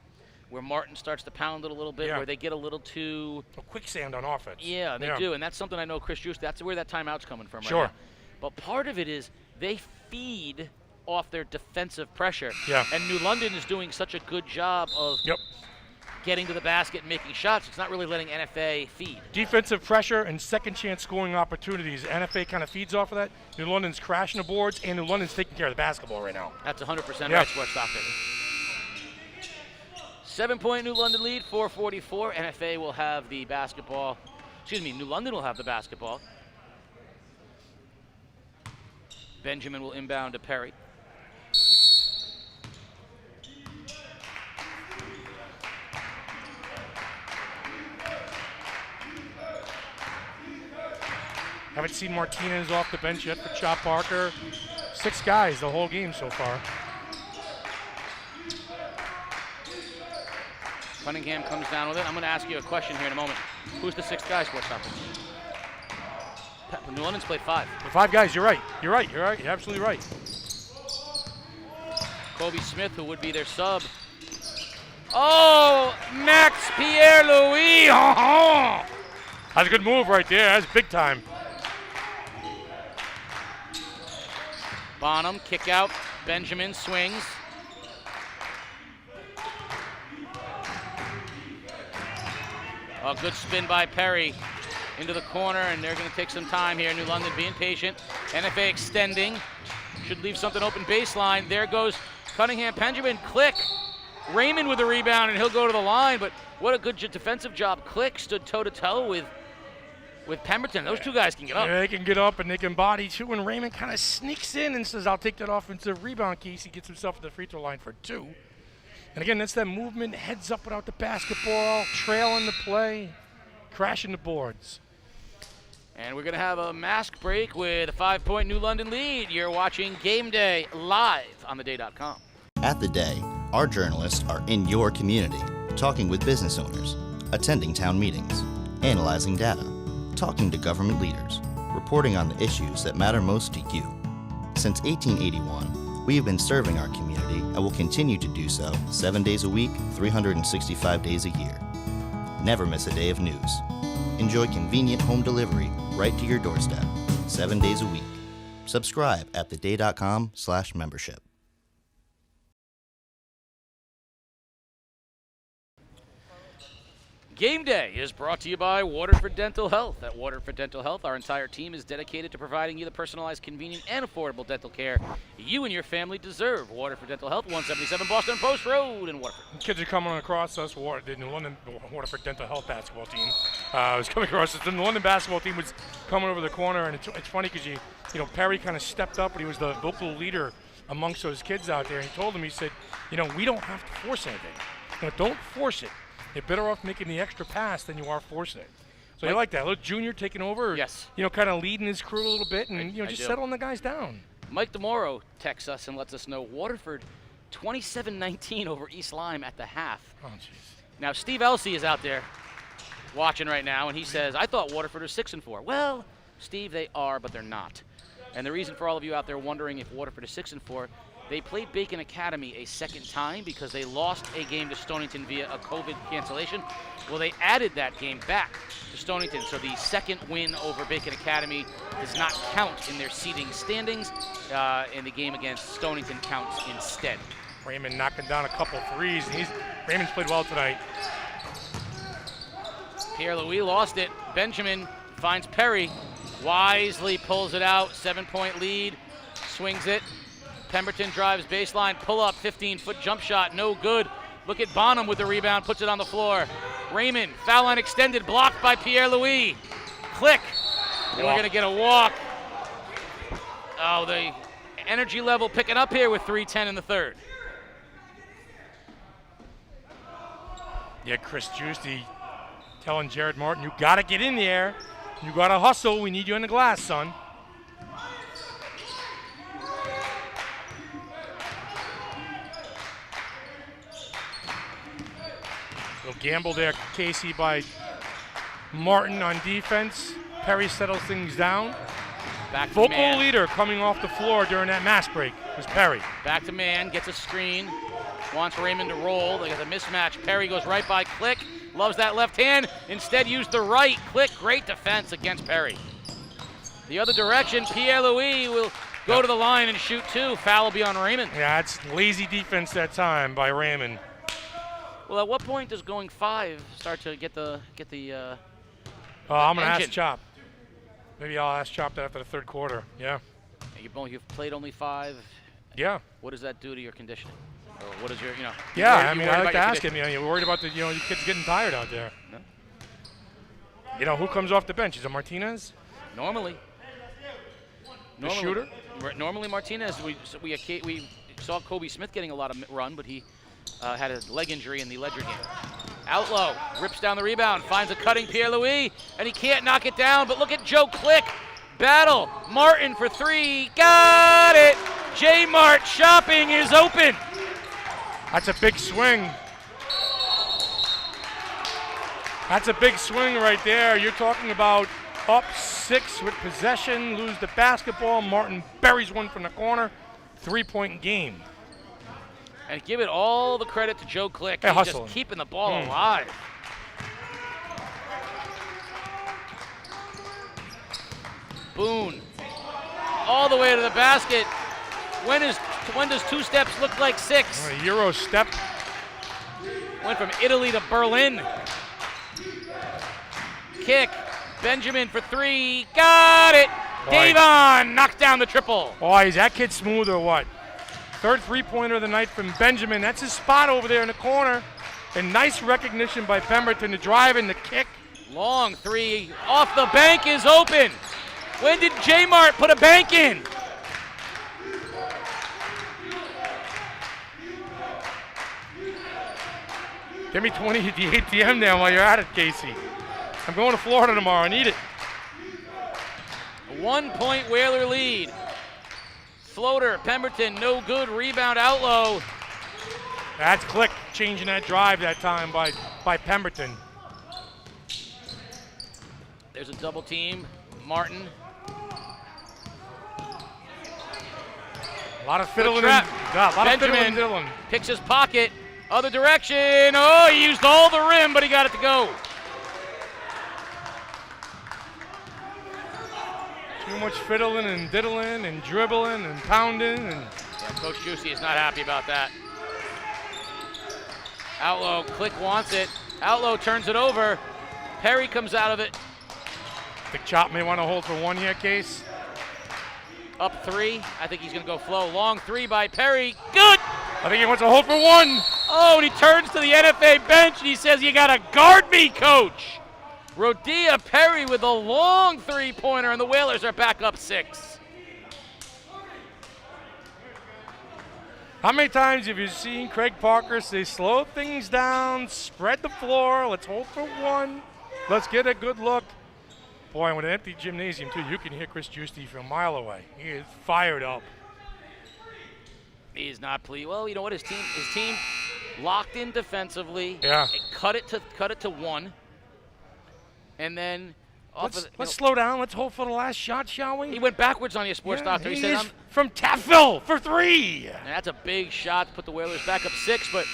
where Martin starts to pound it a little bit, where they get a little too... quicksand on offense. Yeah, they do, and that's something I know Chris Giusti, that's where that timeout's coming from right now. But part of it is they feed off their defensive pressure. And New London is doing such a good job of getting to the basket and making shots. It's not really letting NFA feed. Defensive pressure and second chance scoring opportunities. NFA kind of feeds off of that. New London's crashing the boards, and New London's taking care of the basketball right now. That's 100% right, Sports Doctor. 7-point New London lead, 4:44. NFA will have the basketball. Excuse me, New London will have the basketball. Benjamin will inbound to Perry. Haven't seen Martinez off the bench yet for Chop Parker. 6 guys the whole game so far. Cunningham comes down with it. I'm going to ask you a question here in a moment. Who's the 6th guy, Sports Doctor? New London's played 5. 5 guys, you're right. You're absolutely right. Kobe Smith, who would be their sub. Oh, Max Pierre-Louis. That's a good move right there. That's big time. Bonham, kick out. Benjamin swings. A good spin by Perry into the corner, and they're going to take some time here. New London being patient. NFA extending. Should leave something open baseline. There goes Cunningham. Benjamin, click. Raymond with the rebound, and he'll go to the line, but what a good defensive job. Click stood toe-to-toe with with Pemberton. Those two guys can get up. Yeah, they can get up and they can body too. And Raymond kind of sneaks in and says, I'll take that offensive rebound. Casey gets himself to the free throw line for 2. And again, that's that movement, heads up without the basketball, trailing the play, crashing the boards. And we're going to have a mask break with a 5-point New London lead. You're watching Game Day live on theday.com. At The Day, our journalists are in your community, talking with business owners, attending town meetings, analyzing data, talking to government leaders, reporting on the issues that matter most to you. Since 1881, we have been serving our community and will continue to do so 7 days a week, 365 days a year. Never miss a day of news. Enjoy convenient home delivery right to your doorstep, 7 days a week. Subscribe at theday.com/membership. Game Day is brought to you by Waterford Dental Health. At Waterford Dental Health, our entire team is dedicated to providing you the personalized, convenient, and affordable dental care you and your family deserve. Waterford Dental Health, 177 Boston Post Road in Waterford. Kids are coming across us. The New London Waterford Dental Health basketball team was coming across us. The New London basketball team was coming over the corner, and it's funny because Perry kind of stepped up, but he was the vocal leader amongst those kids out there. And he told them, he said, we don't have to force anything. Don't force it. You're better off making the extra pass than you are forcing it. So I like that. A little junior taking over. Yes. Kind of leading his crew a little bit and, just settling the guys down. Mike DeMoro texts us and lets us know Waterford 27-19 over East Lyme at the half. Oh, jeez. Now, Steve Elsey is out there watching right now, and he says, I thought Waterford was 6-4. Well, Steve, they are, but they're not. And the reason for all of you out there wondering if Waterford is 6-4, they played Bacon Academy a second time because they lost a game to Stonington via a COVID cancellation. Well, they added that game back to Stonington, so the second win over Bacon Academy does not count in their seeding standings, and the game against Stonington counts instead. Raymond knocking down a couple threes. Raymond's played well tonight. Pierre-Louis lost it. Benjamin finds Perry, wisely pulls it out, 7-point lead, swings it. Pemberton drives baseline, pull up, 15-foot jump shot, no good. Look at Bonham with the rebound, puts it on the floor. Raymond, foul line extended, blocked by Pierre-Louis. Click, and we're gonna get a walk. Oh, the energy level picking up here with 3:10 in the third. Yeah, Chris Giusti telling Jared Martin, you gotta get in there. You gotta hustle, we need you in the glass, son. Little gamble there, Casey, by Martin on defense. Perry settles things down. Back to Vocal man. leader coming off the floor during that mass break was Perry. Back to man, gets a screen, wants Raymond to roll. They got the mismatch. Perry goes right by Click, loves that left hand, instead used the right. Click, great defense against Perry. The other direction, Pierre-Louis will go to the line and shoot 2. Foul will be on Raymond. Yeah, it's lazy defense that time by Raymond. Well, at what point does going 5 start to get the I'm gonna engine? ask Chop. Maybe I'll ask Chop that after the third quarter. Yeah. You've played only 5. Yeah. What does that do to your conditioning? Or what is your, Yeah, I mean, I like to ask him. You're worried about your kids getting tired out there. No. Who coes off the bench? Is it Martinez? Normally. The shooter? Normally Martinez. We saw Kobe Smith getting a lot of run, but he had a leg injury in the Ledger game. Outlow rips down the rebound, finds a cutting Pierre-Louis, and he can't knock it down, but look at Joe Click. Battle, Martin for 3, got it! J. Mart shopping is open. That's a big swing. That's a big swing right there. You're talking about up 6 with possession, lose the basketball. Martin buries one from the corner, 3-point game. And give it all the credit to Joe Click. Hey, He's just keeping the ball alive. Boone, all the way to the basket. When does 2 steps look like 6? A Euro step. Went from Italy to Berlin. Kick, Benjamin for 3, got it. Davon knocked down the triple. Boy, is that kid smooth or what? Third three-pointer of the night from Benjamin. That's his spot over there in the corner. And nice recognition by Pemberton to drive and the kick. Long three off the bank is open. When did J-Mart put a bank in? Give me 20 at the ATM now while you're at it, Casey. I'm going to Florida tomorrow. I need it. A 1 point Whaler lead. Floater, Pemberton, no good. Rebound, Outlaw. That's Click changing that drive that time by Pemberton. There's a double team. Martin. A lot of fiddling. Benjamin picks his pocket. Other direction. Oh, he used all the rim, but he got it to go. Too much fiddling and diddling and dribbling and pounding. And yeah, Coach Juicy is not happy about that. Outlaw, Click wants it. Outlaw turns it over. Perry comes out of it. I think Chop may want to hold for one here, Case. Up three. I think he's going to go flow. Long three by Perry. Good! I think he wants to hold for one. Oh, and he turns to the NFA bench and he says, "You got to guard me, coach." Rodia Perry with a long three-pointer, and the Whalers are back up 6. How many times have you seen Craig Parker say, slow things down, spread the floor, let's hold for one, let's get a good look. Boy, with an empty gymnasium, too, you can hear Chris Giusti from a mile away. He is fired up. He's not pleased. Well, you know what? His team locked in defensively. Yeah. Cut it to one. And then let's slow down. Let's hold for the last shot, shall we? He went backwards on you, sports doctor. He said, is from Taffville for 3. And that's a big shot to put the Whalers back up 6, but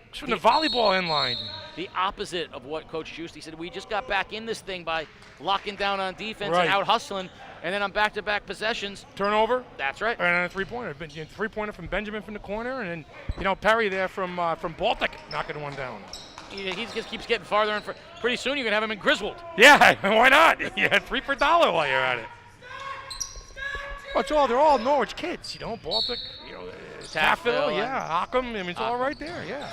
it's from the volleyball end line. The opposite of what Coach Giusti said. We just got back in this thing by locking down on defense Right. and out hustling, and then on back-to-back possessions. Turnover. That's right. And a three-pointer. Three-pointer from Benjamin from the corner, and then Perry there from Baltic knocking one down. He just keeps getting farther and pretty soon you can have him in Griswold. Yeah, why not? Yeah, 3 for $1 while you're at it. Well, they're all Norwich kids, Baltic, Taffville, yeah, Ockham. I mean, it's all right there, yeah.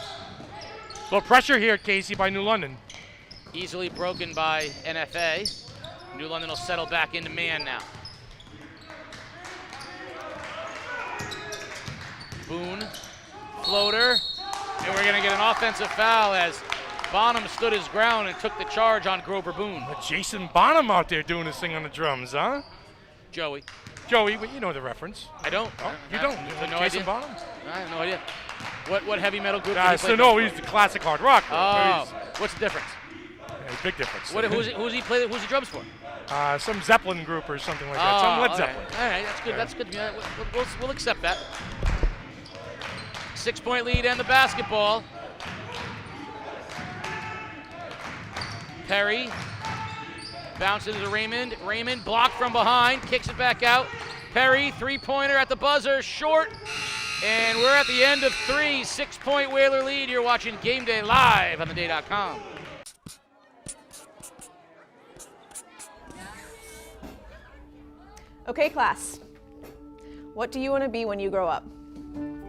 A little pressure here, Casey, by New London. Easily broken by NFA. New London will settle back into man now. Boone, floater, and we're going to get an offensive foul as Bonham stood his ground and took the charge on Grover Boone. Jason Bonham out there doing this thing on the drums, huh? Joey, you know the reference. I don't. Oh, you don't? No Jason idea. Bonham? I have no idea. What heavy metal group did he So play no, for? he's the classic hard rock. Oh, what's the difference? Yeah, big difference. Who's he drums for? Some Zeppelin group or something like that. Some Led Zeppelin. All right, that's good. Yeah. That's good. Yeah, we'll accept that. 6-point lead and the basketball. Perry bounces to Raymond. Raymond blocked from behind, kicks it back out. Perry, three-pointer at the buzzer, short. And we're at the end of 3, 6-point Whaler lead. You're watching Game Day live on theday.com. Okay, class. What do you want to be when you grow up?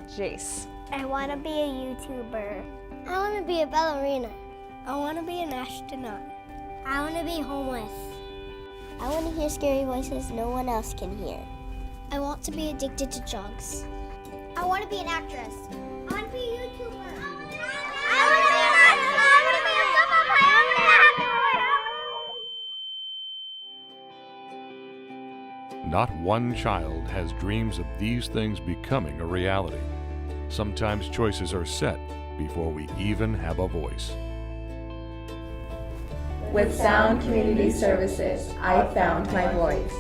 Jace. I want to be a YouTuber. I want to be a ballerina. I want to be an astronaut. I want to be homeless. I want to hear scary voices no one else can hear. I want to be addicted to drugs. I want to be an actress. I want to be a YouTuber. I want to be an actress. I want to be an actress. I want to be a football player. I want to be an actor. Not one child has dreams of these things becoming a reality. Sometimes choices are set before we even have a voice. With Sound Community Services, I found my voice.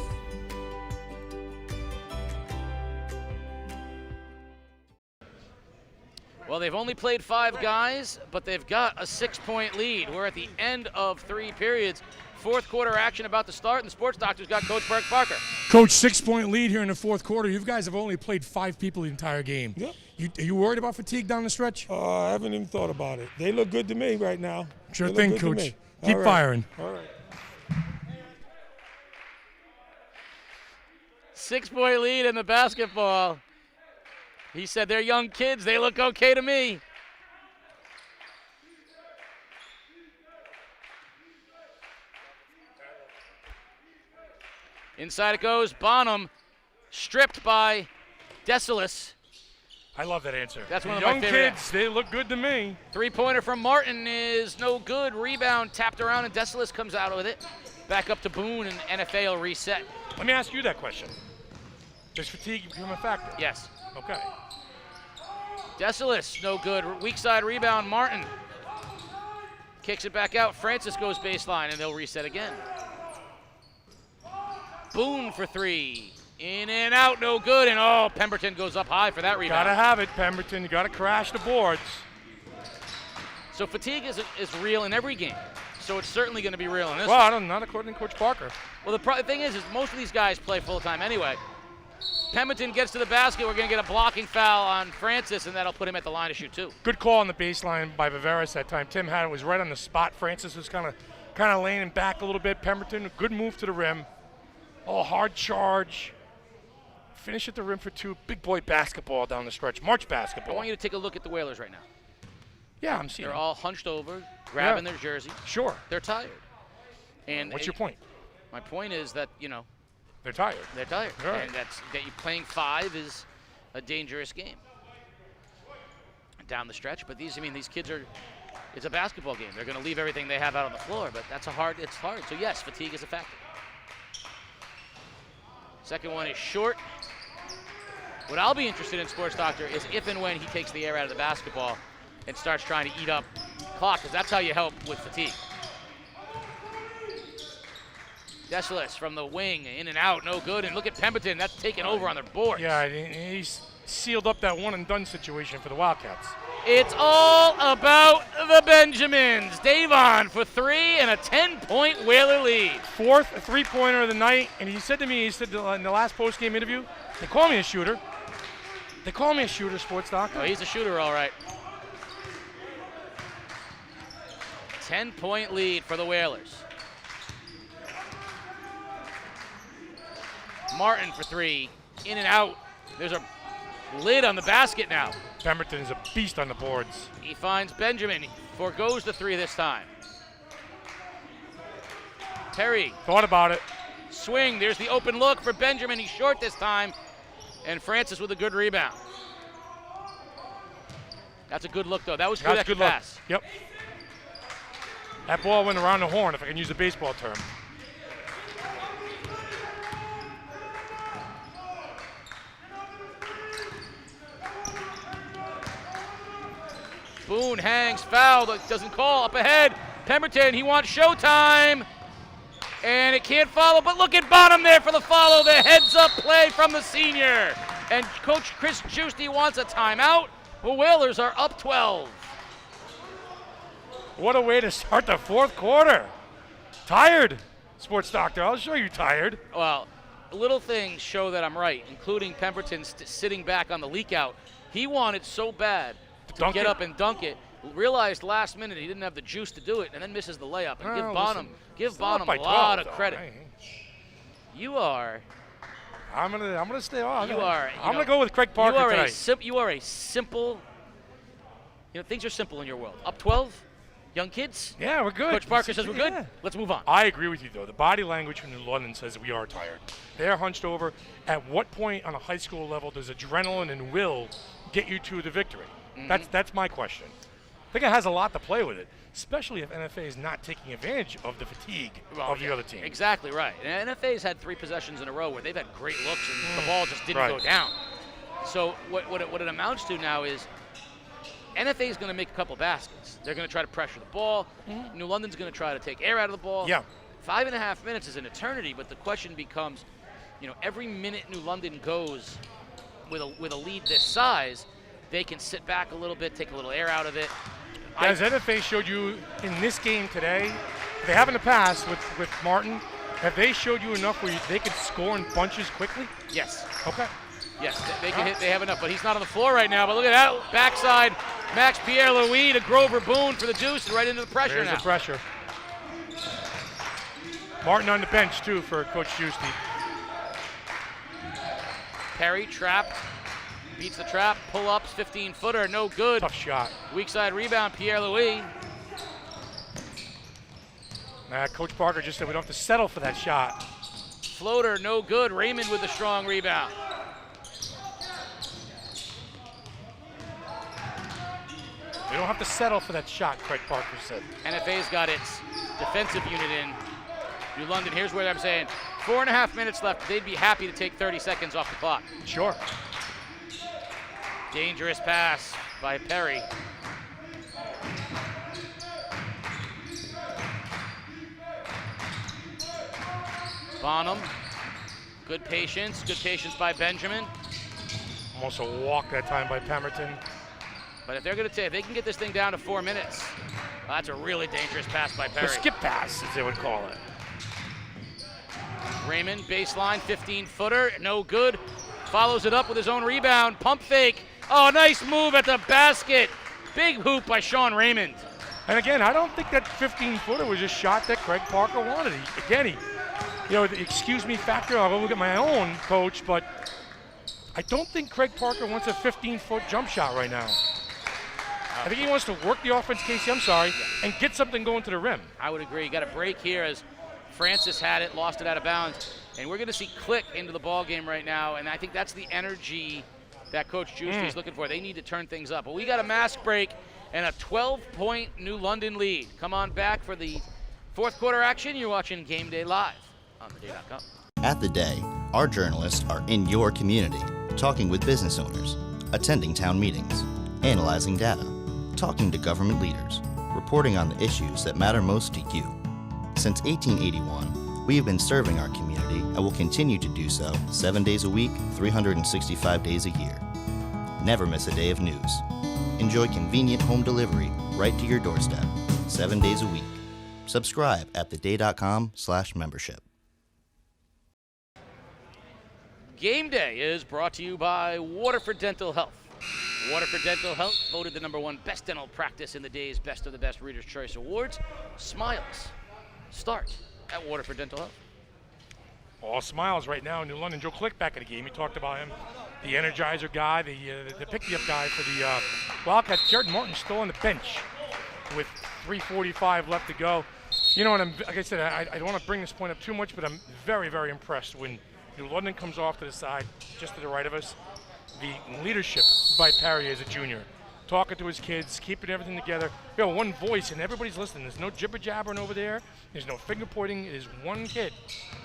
Well, they've only played 5 guys, but they've got a 6-point lead. We're at the end of 3 periods. Fourth quarter action about to start, and the sports doctor's got Coach Burke Parker. Coach, 6-point lead here in the fourth quarter. You guys have only played 5 people the entire game. Yep. Are you worried about fatigue down the stretch? I haven't even thought about it. They look good to me right now. Sure thing, Coach. Keep firing. All right. 6-point lead in the basketball. He said they're young kids. They look okay to me. Inside it goes. Bonham stripped by Desilis. I love that answer. That's one of young my favorite. kids. They look good to me. Three-pointer from Martin is no good. Rebound tapped around, and Desilis comes out with it. Back up to Boone, and NFA will reset. Let me ask you that question. Does fatigue become a factor? Yes. Okay. Desilis, no good. Weak side rebound, Martin. Kicks it back out. Francis goes baseline, and they'll reset again. Boone for three. In and out, no good. And Pemberton goes up high for that rebound. Gotta have it, Pemberton. You gotta crash the boards. So fatigue is real in every game. So it's certainly going to be real in this Well, one. I don't, not according to Coach Parker. Well, the thing is most of these guys play full-time anyway. Pemberton gets to the basket. We're going to get a blocking foul on Francis, and that'll put him at the line to shoot two. Good call on the baseline by Viveris that time. Tim had it was right on the spot. Francis was kind of laying back a little bit. Pemberton, a good move to the rim. Hard charge. Finish at the rim for two. Big boy basketball down the stretch. March basketball. I want you to take a look at the Whalers right now. Yeah, I'm seeing They're them. all hunched over, grabbing their jersey. Sure. They're tired. And What's your point? My point is that, they're tired. They're tired. Right. And that you playing 5 is a dangerous game down the stretch. But these kids it's a basketball game. They're going to leave everything they have out on the floor, but it's hard. So yes, fatigue is a factor. Second one is short. What I'll be interested in, Sports Doctor, is if and when he takes the air out of the basketball and starts trying to eat up clock, because that's how you help with fatigue. Desilis from the wing, in and out, no good. And look at Pemberton, that's taken over on their board. Yeah, he's sealed up that one-and-done situation for the Wildcats. It's all about the Benjamins. Davon for 3 and a 10-point Whaler lead. Fourth three-pointer of the night, and he said in the last post-game interview, they call me a shooter. They call me a shooter, Sports Doctor. Oh, he's a shooter, all right. 10-point lead for the Whalers. Martin for 3, in and out. There's a lid on the basket now. Pemberton is a beast on the boards. He finds Benjamin. He forgoes the 3 this time. Perry. Thought about it. Swing. There's the open look for Benjamin. He's short this time. And Francis with a good rebound. That's a good look, though. That was good extra pass. Yep. That ball went around the horn, if I can use a baseball term. Boone hangs, foul, doesn't call, up ahead. Pemberton, he wants showtime. And it can't follow, but look at Bonham there for the follow. The heads-up play from the senior. And Coach Chris Giusti wants a timeout. The Whalers are up 12. What a way to start the fourth quarter. Tired, Sports Doctor. I'll show you tired. Well, little things show that I'm right, including Pemberton sitting back on the leak out. He wanted so bad to get up and dunk it. Realized last minute he didn't have the juice to do it, and then misses the layup. And give Bonham a lot of credit. You are. I'm gonna stay on. You are. I'm gonna go with Craig Parker tonight. You are a simple. Things are simple in your world. Up 12, young kids. Yeah, we're good. Coach Parker says we're good. Let's move on. I agree with you though. The body language from New London says we are tired. They're hunched over. At what point on a high school level does adrenaline and will get you to the victory? Mm-hmm. That's my question. I think it has a lot to play with it, especially if NFA is not taking advantage of the fatigue of the other team. Exactly right. And NFA's had 3 possessions in a row where they've had great looks and the ball just didn't go down. So what it amounts to now is NFA is going to make a couple baskets. They're going to try to pressure the ball. Mm-hmm. New London's going to try to take air out of the ball. Yeah. 5.5 minutes is an eternity, but the question becomes, every minute New London goes with a lead this size, they can sit back a little bit, take a little air out of it. As NFA showed you in this game today, they have in the past with Martin, have they showed you enough where they could score in bunches quickly? Yes. Okay. Yes, they can hit. They have enough, but he's not on the floor right now. But look at that backside, Max Pierre-Louis to Grover Boone for the deuce, and right into the pressure There's now. the pressure. Martin on the bench too for Coach Giusti. Perry trapped. Beats the trap, pull-ups, 15-footer, no good. Tough shot. Weak side rebound, Pierre-Louis. Coach Parker just said we don't have to settle for that shot. floater, no good. Raymond with the strong rebound. We don't have to settle for that shot, Craig Parker said. NFA's got its defensive unit in New London. Here's what I'm saying. 4.5 minutes left. They'd be happy to take 30 seconds off the clock. Sure. Dangerous pass by Perry. Bonham. Good patience by Benjamin. Almost a walk that time by Pemberton. But if they're going to take, if they can get this thing down to 4 minutes, that's a really dangerous pass by Perry. The skip pass, as they would call it. Raymond, baseline, 15-footer, no good. Follows it up with his own rebound, pump fake. Oh, nice move at the basket. Big hoop by Sean Raymond. And again, I don't think that 15-footer was a shot that Craig Parker wanted. The excuse me factor, I'll look at my own coach, but I don't think Craig Parker wants a 15-foot jump shot right now. I think he wants to work the offense, Casey, and get something going to the rim. I would agree. You got a break here as Francis had it, lost it out of bounds. And we're going to see Click into the ball game right now, and I think that's the energy that Coach Giusti is looking for. They need to turn things up. But we got a mask break and a 12-point New London lead. Come on back for the fourth quarter action. You're watching Game Day Live on theday.com. At The Day, our journalists are in your community, talking with business owners, attending town meetings, analyzing data, talking to government leaders, reporting on the issues that matter most to you. Since 1881, we have been serving our community and will continue to do so 7 days a week, 365 days a year. Never miss a day of news. Enjoy convenient home delivery right to your doorstep, 7 days a week. Subscribe at theday.com/membership. Game Day is brought to you by Waterford Dental Health. Waterford Dental Health voted the #1 best dental practice in the day's Best of the Best Reader's Choice Awards. Smiles start at Waterford Dental Health. All smiles right now in New London. Joe Click back in the game. You talked about him. The Energizer guy, the pick-me-up guy for the Wildcats. Jared Martin still on the bench with 3:45 left to go. You know, and like I said, I don't want to bring this point up too much, but I'm very, very impressed when New London comes off to the side, just to the right of us. The leadership by Perry as a junior. Talking to his kids, keeping everything together. One voice and everybody's listening. There's no jibber-jabbering over there. There's no finger-pointing. There's one kid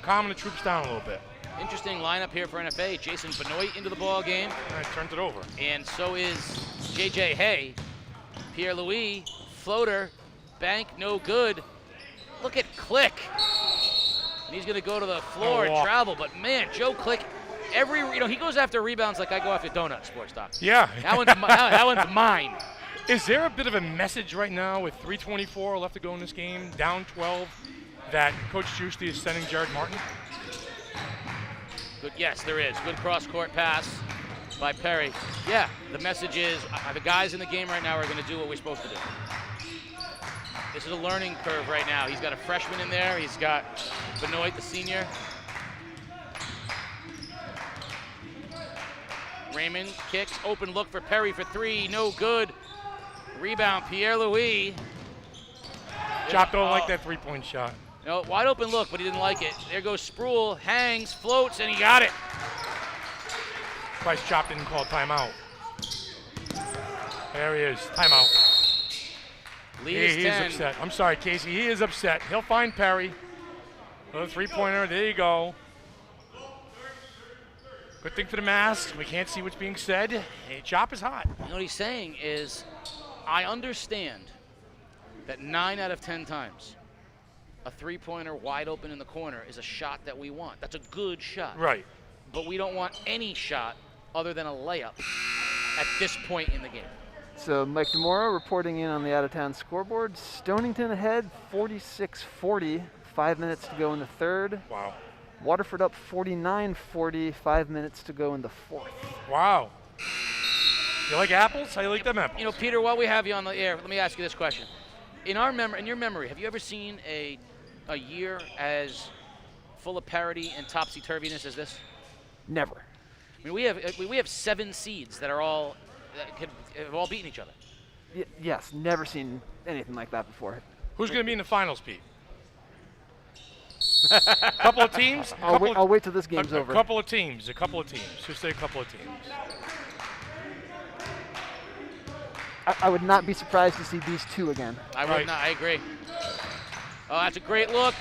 calming the troops down a little bit. Interesting lineup here for NFA. Jason Benoit into the ball game. And turns it over. And so is J.J. Hay. Pierre-Louis, floater, bank, no good. Look at Click. And he's going to go to the floor and travel. But, man, Joe Click, he goes after rebounds like I go after donuts, Sports Doc. Yeah. That one's mine. Is there a bit of a message right now with 3:24 left to go in this game, down 12, that Coach Giusti is sending Jared Martin? Good. Yes, there is. Good cross-court pass by Perry. Yeah, the message is the guys in the game right now are going to do what we're supposed to do. This is a learning curve right now. He's got a freshman in there. He's got Benoit, the senior. Raymond kicks, open look for Perry for three, no good. Rebound, Pierre-Louis. Chop don't like that three-point shot. No, wide open look, but he didn't like it. There goes Sproul, hangs, floats, and he got it. Price Chop didn't call timeout. There he is, timeout. He is upset. I'm sorry, Casey, he is upset. He'll find Perry. Another three-pointer, there you go. Good thing for the mask. We can't see what's being said. Hey, Chop is hot. You know what he's saying is, I understand that 9 out of 10 times a three-pointer wide open in the corner is a shot that we want. That's a good shot. Right. But we don't want any shot other than a layup at this point in the game. So Mike DeMora reporting in on the out-of-town scoreboard. Stonington ahead, 46-40. 5 minutes to go in the third. Wow. Waterford up 49-40, 5 minutes to go in the fourth. Wow. You like apples? How do you like them apples? You know, Peter, while we have you on the air, let me ask you this question. In your memory, have you ever seen a year as full of parity and topsy-turviness as this? Never. I mean, we have 7 seeds that have all beaten each other. Yes, never seen anything like that before. Who's going to be in the finals, Pete? Couple of teams. I'll wait till this game's over. A couple of teams. Just say a couple of teams. I would not be surprised to see these two again. I would not. I agree. Oh, that's a great look.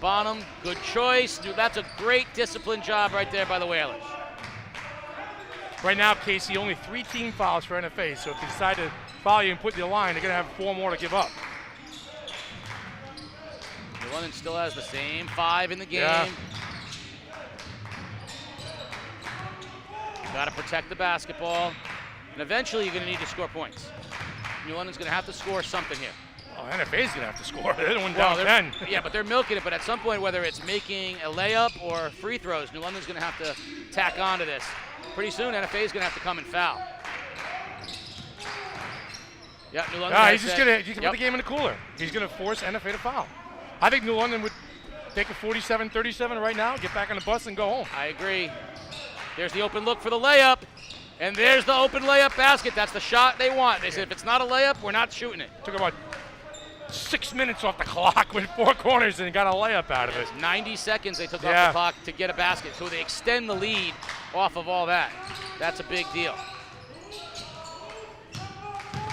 Bonham, good choice. Dude, that's a great discipline job right there by the Whalers. Right now, Casey, only 3 team fouls for NFA, so if they decide to foul you and put you in the line, they're going to have 4 more to give up. New London still has the same 5 in the game. Yeah. Got to protect the basketball. And eventually you're going to need to score points. New London's going to have to score something here. Oh, NFA's going to have to score. They're the one down 10. Yeah, but they're milking it. But at some point, whether it's making a layup or free throws, New London's going to have to tack on to this. Pretty soon, NFA's going to have to come and foul. Yeah, New London. He's just going to put the game in the cooler. He's going to force NFA to foul. I think New London would take a 47-37 right now, get back on the bus, and go home. I agree. There's the open look for the layup. And there's the open layup basket. That's the shot they want. They said if it's not a layup, we're not shooting it. Took about 6 minutes off the clock with 4 corners and got a layup out of it. 90 seconds they took off the clock to get a basket. So they extend the lead off of all that. That's a big deal.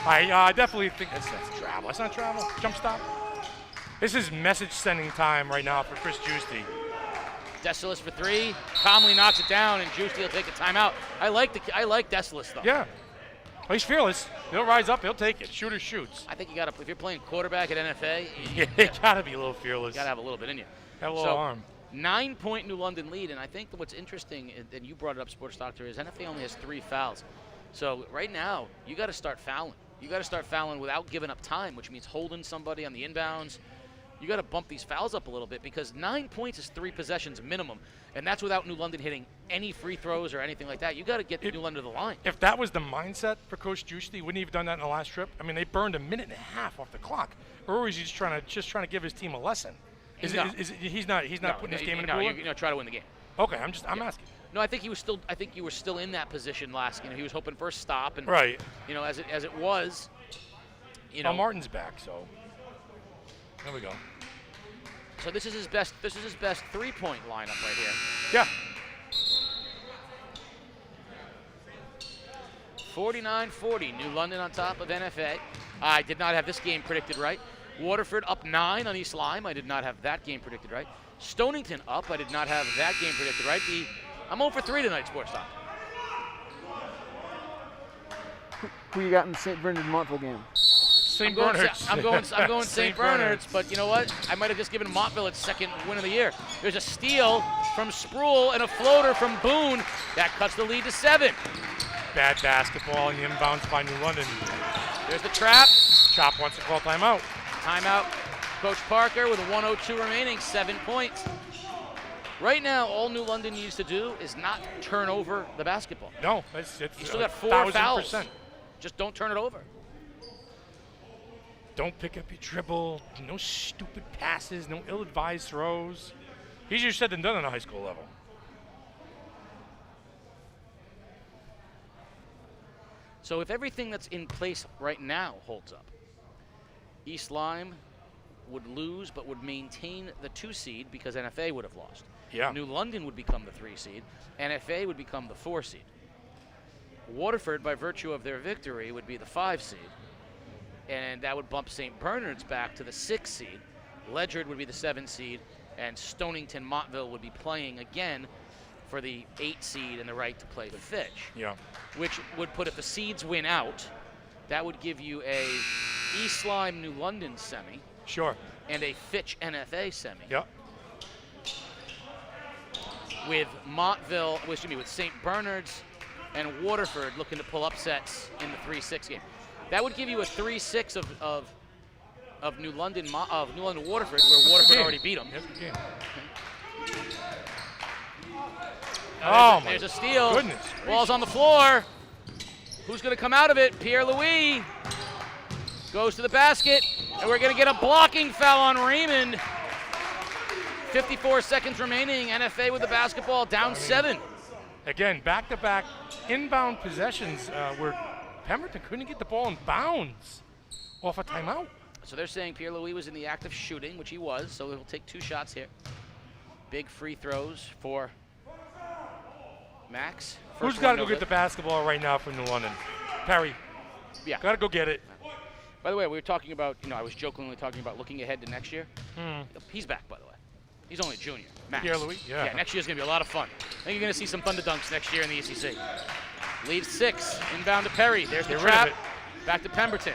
I definitely think that's travel. That's not travel. Jump stop. This is message sending time right now for Chris Giusti. Desalis for 3. Calmly knocks it down, and Giusti will take a timeout. I like Desalis though. Yeah. Well, he's fearless. He'll rise up. He'll take it. Shooter shoots. I think you got to. If you're playing quarterback at NFA, you got to be a little fearless. You got to have a little bit in you. Have a little arm. 9-point New London lead, and I think that what's interesting, and you brought it up, Sports Doctor, is NFA only has 3 fouls. So right now, you got to start fouling. You got to start fouling without giving up time, which means holding somebody on the inbounds. You got to bump these fouls up a little bit because 9 points is 3 possessions minimum, and that's without New London hitting any free throws or anything like that. You got to get New London to the line. If that was the mindset for Coach Giusti, wouldn't he have done that in the last trip? I mean, they burned 1.5 minutes off the clock. Or is he just trying to give his team a lesson? He's not putting this game in the cooler? You're gonna try to win the game. Okay, I'm asking. No, I think he was still. I think you were still in that position last. He was hoping for a stop, and right. As it was. Well, Martin's back, so there we go. So this is his best 3-point lineup right here. Yeah. 49-40, New London on top of NFA. I did not have this game predicted right. Waterford up 9 on East Lyme. I did not have that game predicted right. Stonington up. I did not have that game predicted right. I'm 0 for 3 tonight, Sports Talk. Who you got in the St. Bernard Montville game? St. Bernard's. I'm going St. Bernard's, but you know what? I might have just given Montville its 2nd win of the year. There's a steal from Sproul and a floater from Boone. That cuts the lead to 7. Bad basketball and the inbounds by New London. There's the trap. Chop wants to call timeout. Timeout. Coach Parker with a 1:02 remaining, 7 points. Right now, all New London needs to do is not turn over the basketball. No, it's you still got 4 fouls. Just don't turn it over. Don't pick up your dribble. No stupid passes. No ill-advised throws. Easier said than done on a high school level. So if everything that's in place right now holds up, East Lyme would lose but would maintain the 2 seed because NFA would have lost. Yeah. New London would become the 3 seed. NFA would become the 4 seed. Waterford, by virtue of their victory, would be the 5 seed. And that would bump St. Bernard's back to the 6 seed. Ledyard would be the 7 seed. And Stonington Montville would be playing again for the 8 seed and the right to play Fitch. Yeah. Which would put, if the seeds win out, that would give you a East Lyme New London semi. Sure. And a Fitch NFA semi. Yep. With with St. Bernard's and Waterford looking to pull upsets in the 3-6 game. That would give you a 3-6 of New London Waterford, where Waterford already beat them. Yes, okay. There's a steal. Goodness. Ball's on the floor. Who's going to come out of it? Pierre-Louis goes to the basket, and we're going to get a blocking foul on Raymond. 54 seconds remaining. NFA with the basketball, down 7. Again, back-to-back inbound possessions where Pemberton couldn't get the ball in bounds off a timeout. So they're saying Pierre-Louis was in the act of shooting, which he was, so he'll take 2 shots here. big free throws for Max. Who's got to go get the basketball right now from New London? Perry. Yeah. Got to go get it. By the way, we were talking about, I was jokingly talking about looking ahead to next year. He's back, by the way. He's only a junior. Max. Yeah, Louis. Yeah. Yeah, next year's going to be a lot of fun. I think you're going to see some thunder dunks next year in the ECC. Lead 6. Inbound to Perry. There's the trap. Back to Pemberton.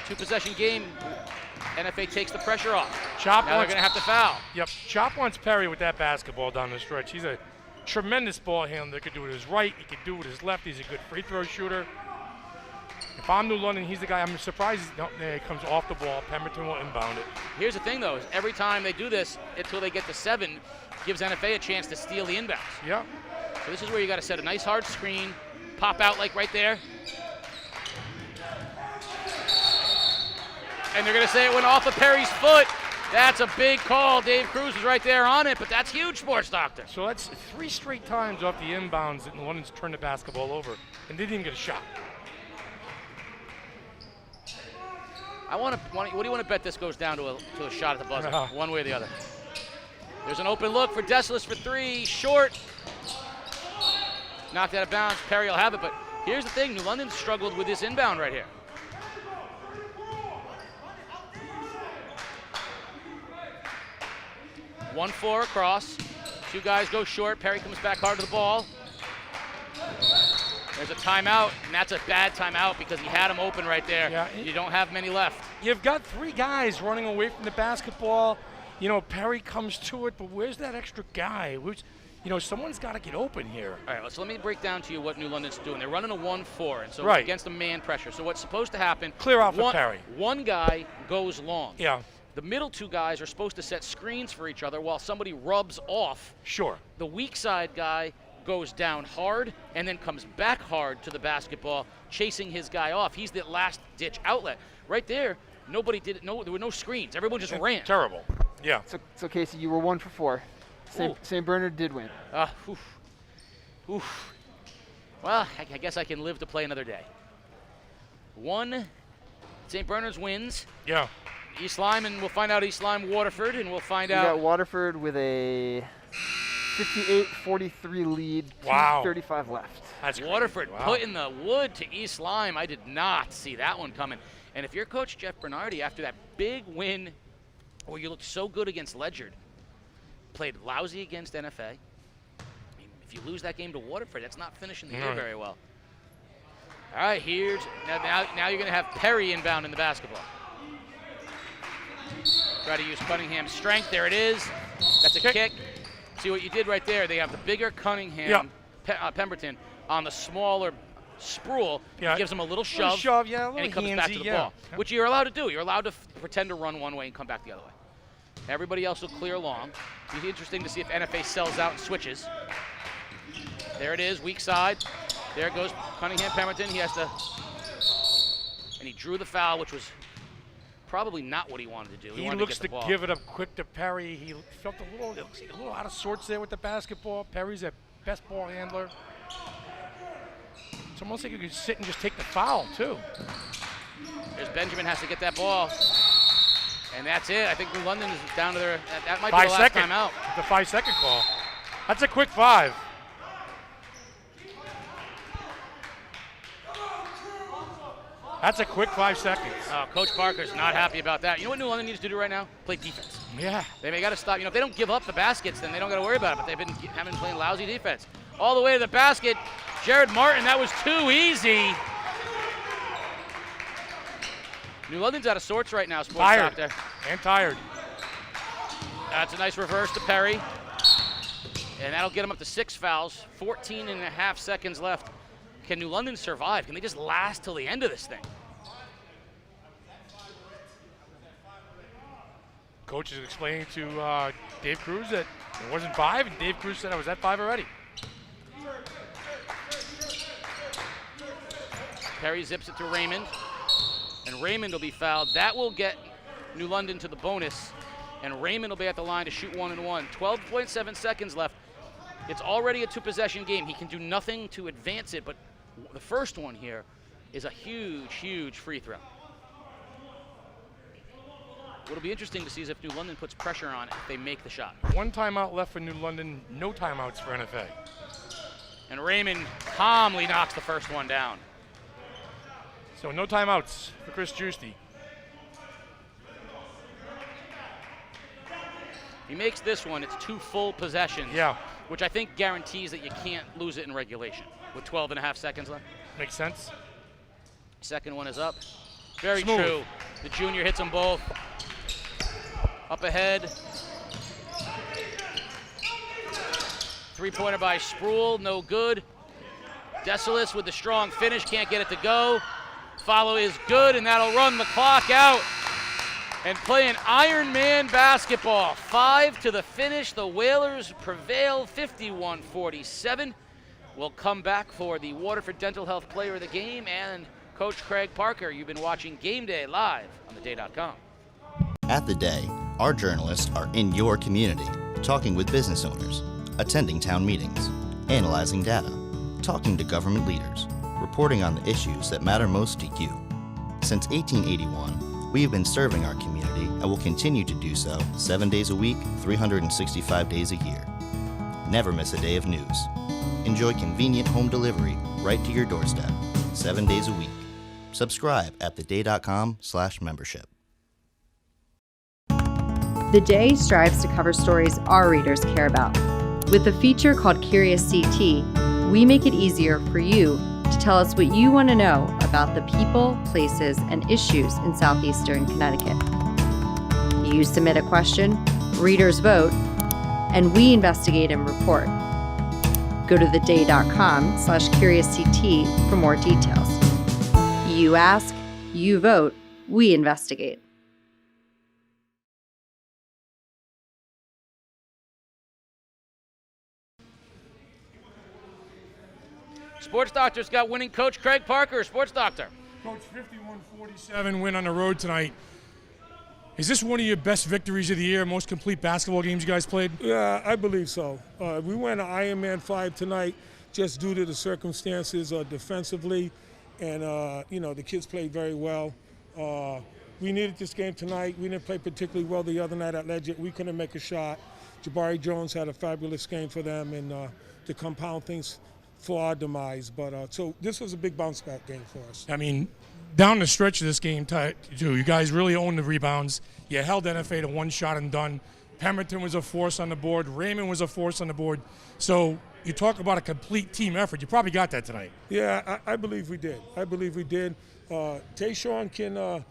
2-possession game. NFA takes the pressure off. Now they're going to have to foul. Yep. Chop wants Perry with that basketball down the stretch. He's a tremendous ball handler. He could do it with his right. He could do it with his left. He's a good free throw shooter. If I'm New London, he's the guy. I'm surprised he comes off the ball. Pemberton will inbound it. Here's the thing, though, is every time they do this until they get to 7, gives NFA a chance to steal the inbounds. Yeah. So this is where you got to set a nice hard screen, pop out like right there. And they're going to say it went off of Perry's foot. That's a big call. Dave Cruz was right there on it, but that's huge, Sports Doctor. So that's 3 straight times off the inbounds that New London's turned the basketball over, and they didn't get a shot. What do you want to bet this goes down to a shot at the buzzer, one way or the other? There's an open look for Decius for 3, short. Knocked out of bounds. Perry will have it, but here's the thing. New London struggled with this inbound right here. One 4 across. 2 guys go short. Perry comes back hard to the ball. There's a timeout, and that's a bad timeout because he had him open right there. Yeah, you don't have many left. You've got 3 guys running away from the basketball. Perry comes to it, but where's that extra guy? Someone's got to get open here. All right, so let me break down to you what New London's doing. They're running a 1-4, and so right. against the man pressure. So what's supposed to happen? Clear off of Perry. One guy goes long. Yeah. The middle 2 guys are supposed to set screens for each other while somebody rubs off. Sure. The weak side guy goes down hard and then comes back hard to the basketball, chasing his guy off. He's the last ditch outlet. Right there, nobody did it. No, there were no screens. Everyone just ran. Terrible. Yeah. So Casey, you were 1 for 4. St. Bernard did win. Oof. Well, I guess I can live to play another day. 1, St. Bernard's wins. Yeah. East Lyme, and we'll find out East Lyme, Waterford, and we'll find out. We got Waterford with a 58-43 lead. Wow. 2:35 left. That's Waterford putting the wood to East Lyme. I did not see that one coming. And if you're Coach Jeff Bernardi, after that big win where you looked so good against Ledyard, played lousy against NFA, if you lose that game to Waterford, that's not finishing the year very well. All right, now you're going to have Perry inbound in the basketball. Try to use Cunningham's strength. There it is. That's a kick. See what you did right there. They have the bigger Cunningham, Pemberton, on the smaller Sproul. Yeah. He gives him a little shove, and he comes back to the ball, which you're allowed to do. You're allowed to pretend to run one way and come back the other way. Everybody else will clear long. It'll be interesting to see if NFA sells out and switches. There it is, weak side. There goes Cunningham Pemberton. He has to, and he drew the foul, which was probably not what he wanted to do. He looks to give it up quick to Perry. He felt a little out of sorts there with the basketball. Perry's a best ball handler. It's almost like you could sit and just take the foul, too. There's Benjamin has to get that ball. And that's it. I think New London is down to their, that might be the last timeout. The 5-second call. That's a quick 5. That's a quick 5 seconds. Coach Parker's not happy about that. You know what New London needs to do right now? Play defense. Yeah. They got to stop. If they don't give up the baskets, then they don't got to worry about it. But they've been playing lousy defense. All the way to the basket. Jared Martin, that was too easy. New London's out of sorts right now, Sports Doctor. And tired. That's a nice reverse to Perry. And that'll get him up to 6 fouls. 14.5 seconds left. Can New London survive? Can they just last till the end of this thing? Coach is explaining to Dave Cruz that it wasn't 5, and Dave Cruz said I was at 5 already. Perry zips it to Raymond, and Raymond will be fouled. That will get New London to the bonus, and Raymond will be at the line to shoot 1 and 1. 12.7 seconds left. It's already a 2-possession game. He can do nothing to advance it, but the first one here is a huge, huge free throw. What'll be interesting to see is if New London puts pressure on it, if they make the shot. One timeout left for New London, no timeouts for NFA. And Raymond calmly knocks the first one down. So no timeouts for Chris Giusti. He makes this one, it's 2 full possessions. Yeah. Which I think guarantees that you can't lose it in regulation with 12 and a half seconds left. Makes sense. Second one is up. Very Smooth. true. The junior hits them both. Up ahead. 3-pointer by Sproul, no good. Desalis with the strong finish, can't get it to go. Follow is good, and that'll run the clock out. And playing Iron Man basketball. 5 to the finish. The Whalers prevail 51-47. We'll come back for the Waterford Dental Health Player of the Game and Coach Craig Parker. You've been watching Game Day live on theday.com. At The Day, our journalists are in your community, talking with business owners, attending town meetings, analyzing data, talking to government leaders, reporting on the issues that matter most to you. Since 1881, we have been serving our community and will continue to do so 7 days a week, 365 days a year. Never miss a day of news. Enjoy convenient home delivery right to your doorstep, 7 days a week. Subscribe at theday.com/membership. The Day strives to cover stories our readers care about. With a feature called Curious CT, we make it easier for you to tell us what you want to know about the people, places, and issues in southeastern Connecticut. You submit a question, readers vote, and we investigate and report. Go to theday.com/CuriousCT for more details. You ask, you vote, we investigate. Sports Doctor's got winning coach Craig Parker. Sports Doctor. Coach, 51-47 win on the road tonight. Is this one of your best victories of the year, most complete basketball games you guys played? Yeah, I believe so. We went to Iron Man 5 tonight just due to the circumstances defensively, and the kids played very well. We needed this game tonight. We didn't play particularly well the other night at Legend. We couldn't make a shot. Jabari Jones had a fabulous game for them, and to compound things for our demise. But so this was a big bounce back game for us. I mean, down the stretch of this game, too, you guys really owned the rebounds. You held NFA to one shot and done. Pemberton was a force on the board. Raymond was a force on the board. So you talk about a complete team effort. You probably got that tonight. Yeah, I believe we did. Tayshawn can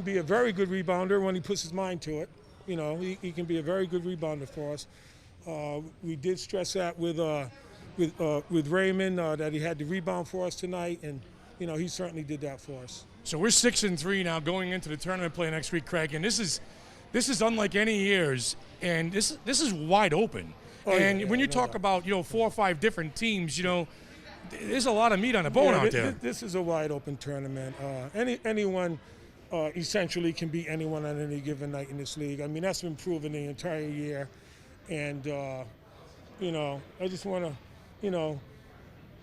be a very good rebounder when he puts his mind to it. You know, he can be a very good rebounder for us. We did stress that with Raymond that he had to rebound for us tonight, and he certainly did that for us. So we're 6-3 now going into the tournament play next week, Craig, and this is unlike any years, and this is wide open. When you talk about 4 or 5 different teams, there's a lot of meat on the bone out there. This is a wide open tournament. Anyone essentially can beat anyone on any given night in this league. I mean, that's been proven the entire year, and I just want to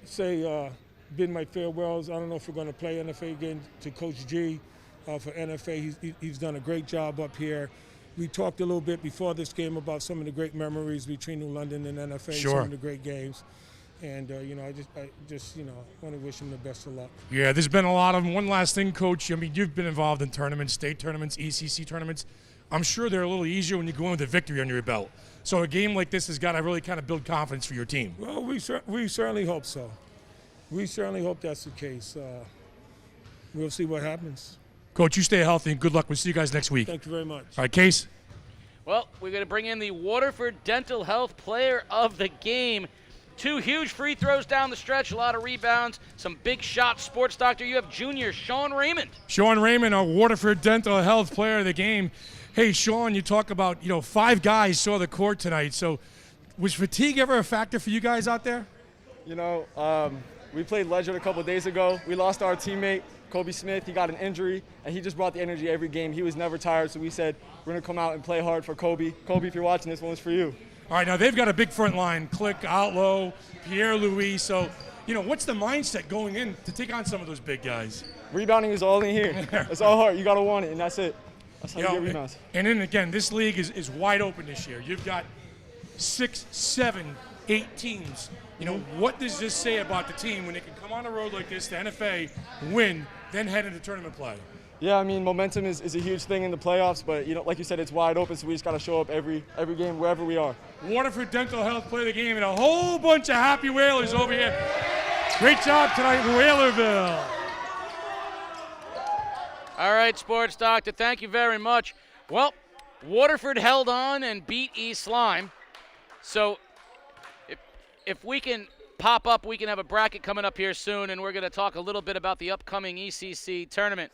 say. Bid my farewells. I don't know if we're going to play NFA again to Coach G for NFA. He's done a great job up here. We talked a little bit before this game about some of the great memories between New London and NFA, Sure. some of the great games. And, I just want to wish him the best of luck. Yeah, there's been a lot of them. One last thing, Coach. I mean, you've been involved in tournaments, state tournaments, ECC tournaments. I'm sure they're a little easier when you go in with a victory under your belt. So a game like this has got to really kind of build confidence for your team. Well, we certainly hope so. We certainly hope that's the case. We'll see what happens. Coach, you stay healthy and good luck. We'll see you guys next week. Thank you very much. All right, Case. Well, we're going to bring in the Waterford Dental Health Player of the Game. 2 huge free throws down the stretch, a lot of rebounds, some big shots. Sports Doctor, you have junior Sean Raymond. Sean Raymond, our Waterford Dental Health Player of the Game. Hey, Sean, you talk about, 5 guys saw the court tonight. So was fatigue ever a factor for you guys out there? We played Ledger a couple of days ago. We lost our teammate, Kobe Smith. He got an injury, and he just brought the energy every game. He was never tired, so we said we're going to come out and play hard for Kobe. Kobe, if you're watching, this one's for you. All right, now they've got a big front line. Click, Outlow, Pierre-Louis. So, what's the mindset going in to take on some of those big guys? Rebounding is all in here. It's all hard. You got to want it, and that's it. That's how you get rebounds. And then again, this league is wide open this year. You've got 6, 7, 8 teams. You know, what does this say about the team when they can come on the road like this, the NFA, win, then head into tournament play? Yeah, I mean, momentum is a huge thing in the playoffs, but, you know, like you said, it's wide open, so we just got to show up every game wherever we are. Waterford Dental Health play the game, and a whole bunch of happy Whalers over here. Great job tonight, Whalerville. All right, Sports Doctor, thank you very much. Well, Waterford held on and beat East Lyme. So if we can pop up, we can have a bracket coming up here soon, and we're going to talk a little bit about the upcoming ECC tournament.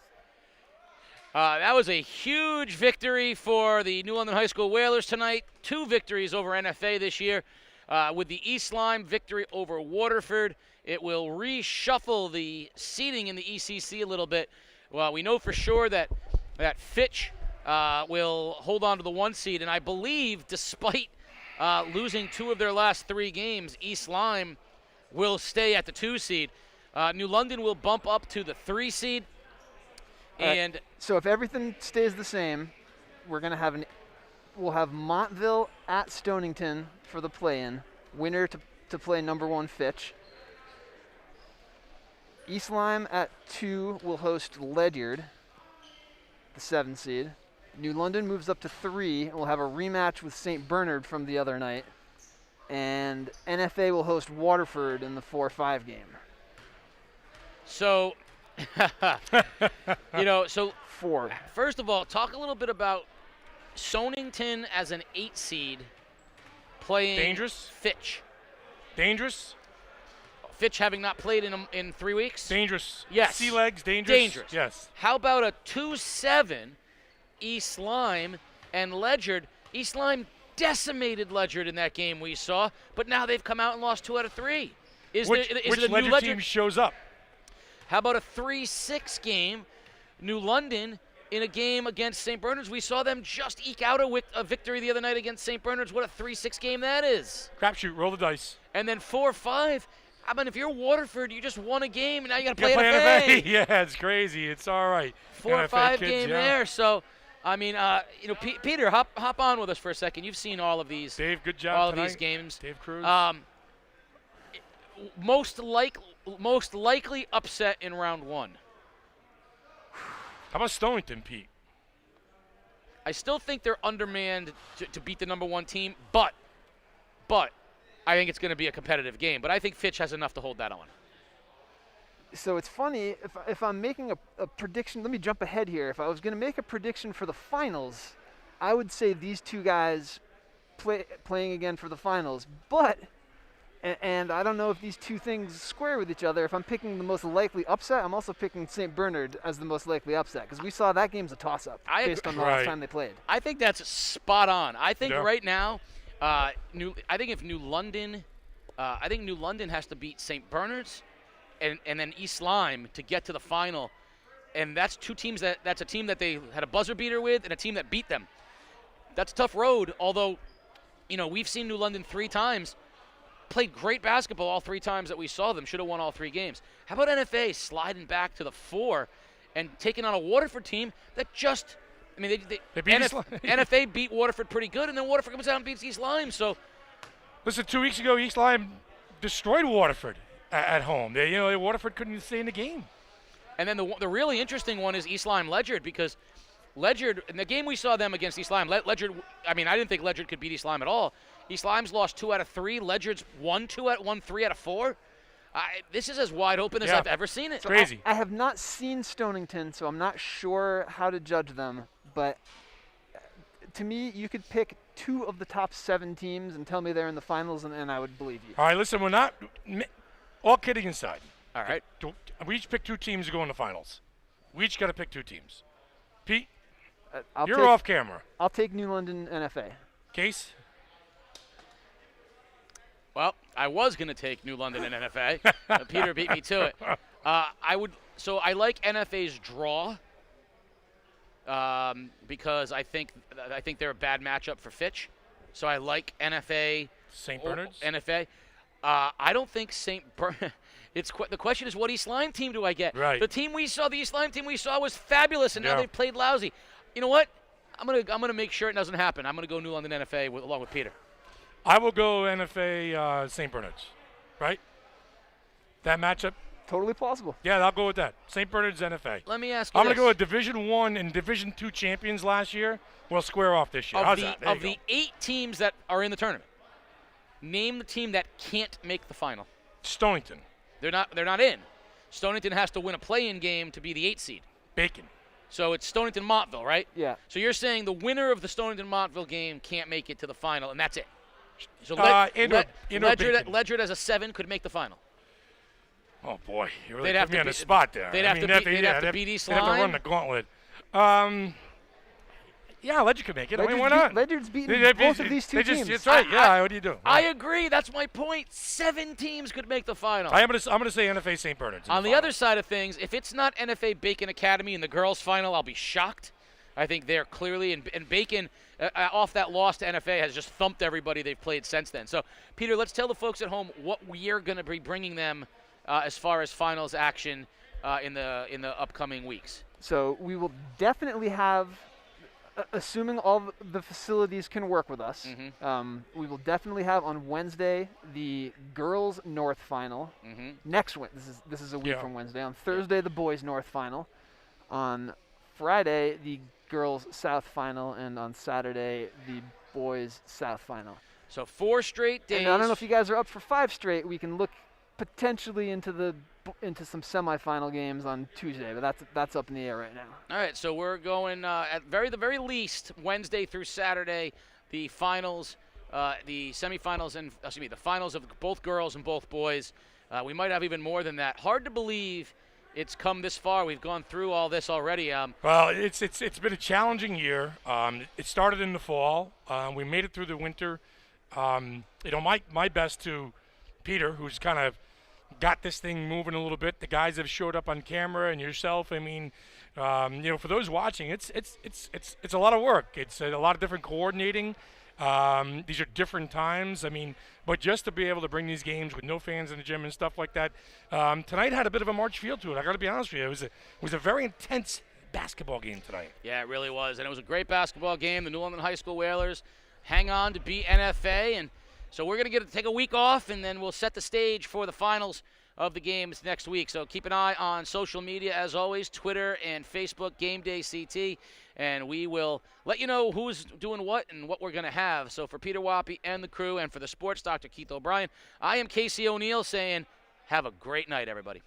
That was a huge victory for the New London High School Whalers tonight. 2 victories over NFA this year. With the East Lyme victory over Waterford, it will reshuffle the seeding in the ECC a little bit. Well, we know for sure that Fitch will hold on to the 1 seed, and I believe despite losing 2 of their last 3 games, East Lyme will stay at the 2 seed. New London will bump up to the 3 seed. And so if everything stays the same, we'll have Montville at Stonington for the play-in. Winner to play number 1 Fitch. East Lyme at 2 will host Ledyard, the 7 seed. New London moves up to 3 and will have a rematch with St. Bernard from the other night. And NFA will host Waterford in the 4-5 game. So, so 4. First of all, talk a little bit about Stonington as an 8 seed playing Dangerous? Fitch. Dangerous? Fitch having not played in 3 weeks? Dangerous. Yes. Sea legs, dangerous? Dangerous. Yes. How about a 2-7 East Lyme and Ledyard? East Lyme decimated Ledyard in that game we saw, but now they've come out and lost 2 out of 3. Which Ledyard team shows up? How about a 3-6 game, New London in a game against St. Bernard's? We saw them just eke out a victory the other night against St. Bernard's. What a 3-6 game that is. Crapshoot, roll the dice. And then 4-5. I mean, if you're Waterford, you just won a game, and now you got to play NFA. Yeah, it's crazy. It's all right. 4-5 game there. So, I mean, Peter, hop on with us for a second. You've seen all of these. Dave, good job all tonight. Of these games. Dave Cruz. Most likely upset in round 1. How about Stonington, Pete? I still think they're undermanned to beat the number 1 team, but I think it's going to be a competitive game. But I think Fitch has enough to hold that on. So it's funny, if I'm making a prediction, let me jump ahead here. If I was going to make a prediction for the finals, I would say these 2 guys playing again for the finals. But, and I don't know if these 2 things square with each other. If I'm picking the most likely upset, I'm also picking St. Bernard as the most likely upset, because we saw that game's a toss-up based on the last time they played. I think that's spot on. I think right now, I think New London has to beat St. Bernard's and then East Lyme to get to the final. And that's 2 teams that's a team that they had a buzzer beater with and a team that beat them. That's a tough road, although, we've seen New London 3 times. Played great basketball all 3 times that we saw them. Should have won all 3 games. How about NFA sliding back to the 4 and taking on a Waterford team that just, they beat NFA beat Waterford pretty good, and then Waterford comes out and beats East Lyme. So, listen, 2 weeks ago, East Lyme destroyed Waterford at home. Waterford couldn't stay in the game. And then the really interesting one is East Lyme Ledyard, because Ledyard, in the game we saw them against East Lyme, Ledyard, I didn't think Ledyard could beat East Lyme at all. East Lyme's lost 2 out of 3. Ledyard's won 3 out of 4. This is as wide open as I've ever seen it. It's crazy. I have not seen Stonington, so I'm not sure how to judge them. But to me, you could pick 2 of the top 7 teams and tell me they're in the finals, and I would believe you. All right, listen, we're not – all kidding aside. All right. We each pick 2 teams to go in the finals. We each got to pick 2 teams. Pete, you're take, off camera. I'll take New London NFA. Case? Well, I was going to take New London and NFA. Peter beat me to it. So I like NFA's draw because I think they're a bad matchup for Fitch. So I like NFA. St. Bernard's? NFA. I don't think St. Bernard. The question is, what East Lyme team do I get? Right. The East Lyme team we saw was fabulous, and now they've played lousy. You know what? I'm gonna make sure it doesn't happen. I'm gonna go New London NFA along with Peter. I will go NFA St. Bernard's, right? That matchup? Totally plausible. Yeah, I'll go with that. St. Bernard's NFA. Let me ask you I'm going to this. go with Division I and Division II champions last year. We'll square off this year. How's that? There Of you the 8 teams that are in the tournament, name the team that can't make the final. Stonington. They're not in. Stonington has to win a play-in game to be the 8 seed. Bacon. So it's Stonington-Montville, right? Yeah. So you're saying the winner of the Stonington-Montville game can't make it to the final, and that's it. So Ledger as a 7 could make the final. Oh, boy. You really put me on the spot there. They'd have to beat East They'd have to run the gauntlet. Yeah, Ledger could make it. Why not? Ledger's beaten both of these two teams. That's right. What do you do? I agree. That's my point. 7 teams could make the final. I'm gonna say NFA St. Bernard's. On the other side of things, if it's not NFA Bacon Academy in the girls' final, I'll be shocked. I think they're clearly and Bacon off that loss to NFA has just thumped everybody they've played since then. So, Peter, let's tell the folks at home what we're going to be bringing them as far as finals action in the upcoming weeks. So we will definitely have, assuming all the facilities can work with us, we will definitely have on Wednesday the girls' North final. Next this is a week from Wednesday. On Thursday, the boys' North final. On Friday, the girls' South final, and on Saturday, the boys' South final. So 4 straight days. And I don't know if you guys are up for 5 straight. We can look potentially into some semifinal games on Tuesday, but that's up in the air right now. All right, so we're going at the very least Wednesday through Saturday, the finals, the semifinals, and the finals of both girls and both boys. We might have even more than that. Hard to believe it's come this far. We've gone through all this already. Well, it's been a challenging year. It started in the fall. We made it through the winter. My best to Peter, who's kind of got this thing moving a little bit. The guys have showed up on camera, and yourself. I mean, for those watching, it's a lot of work. It's a lot of different coordinating. These are different times. I mean, but just to be able to bring these games with no fans in the gym and stuff like that, tonight had a bit of a March feel to it. I got to be honest with you. It was a very intense basketball game tonight. Yeah, it really was, and it was a great basketball game. The New London High School Whalers hang on to beat NFA, and so we're going to take a week off, and then we'll set the stage for the finals of the games next week. So keep an eye on social media, as always, Twitter and Facebook, Game Day CT, and we will let you know who's doing what and what we're going to have. So for Peter Wappy and the crew, and for the sports doctor, Keith O'Brien, I am Casey O'Neill saying have a great night, everybody.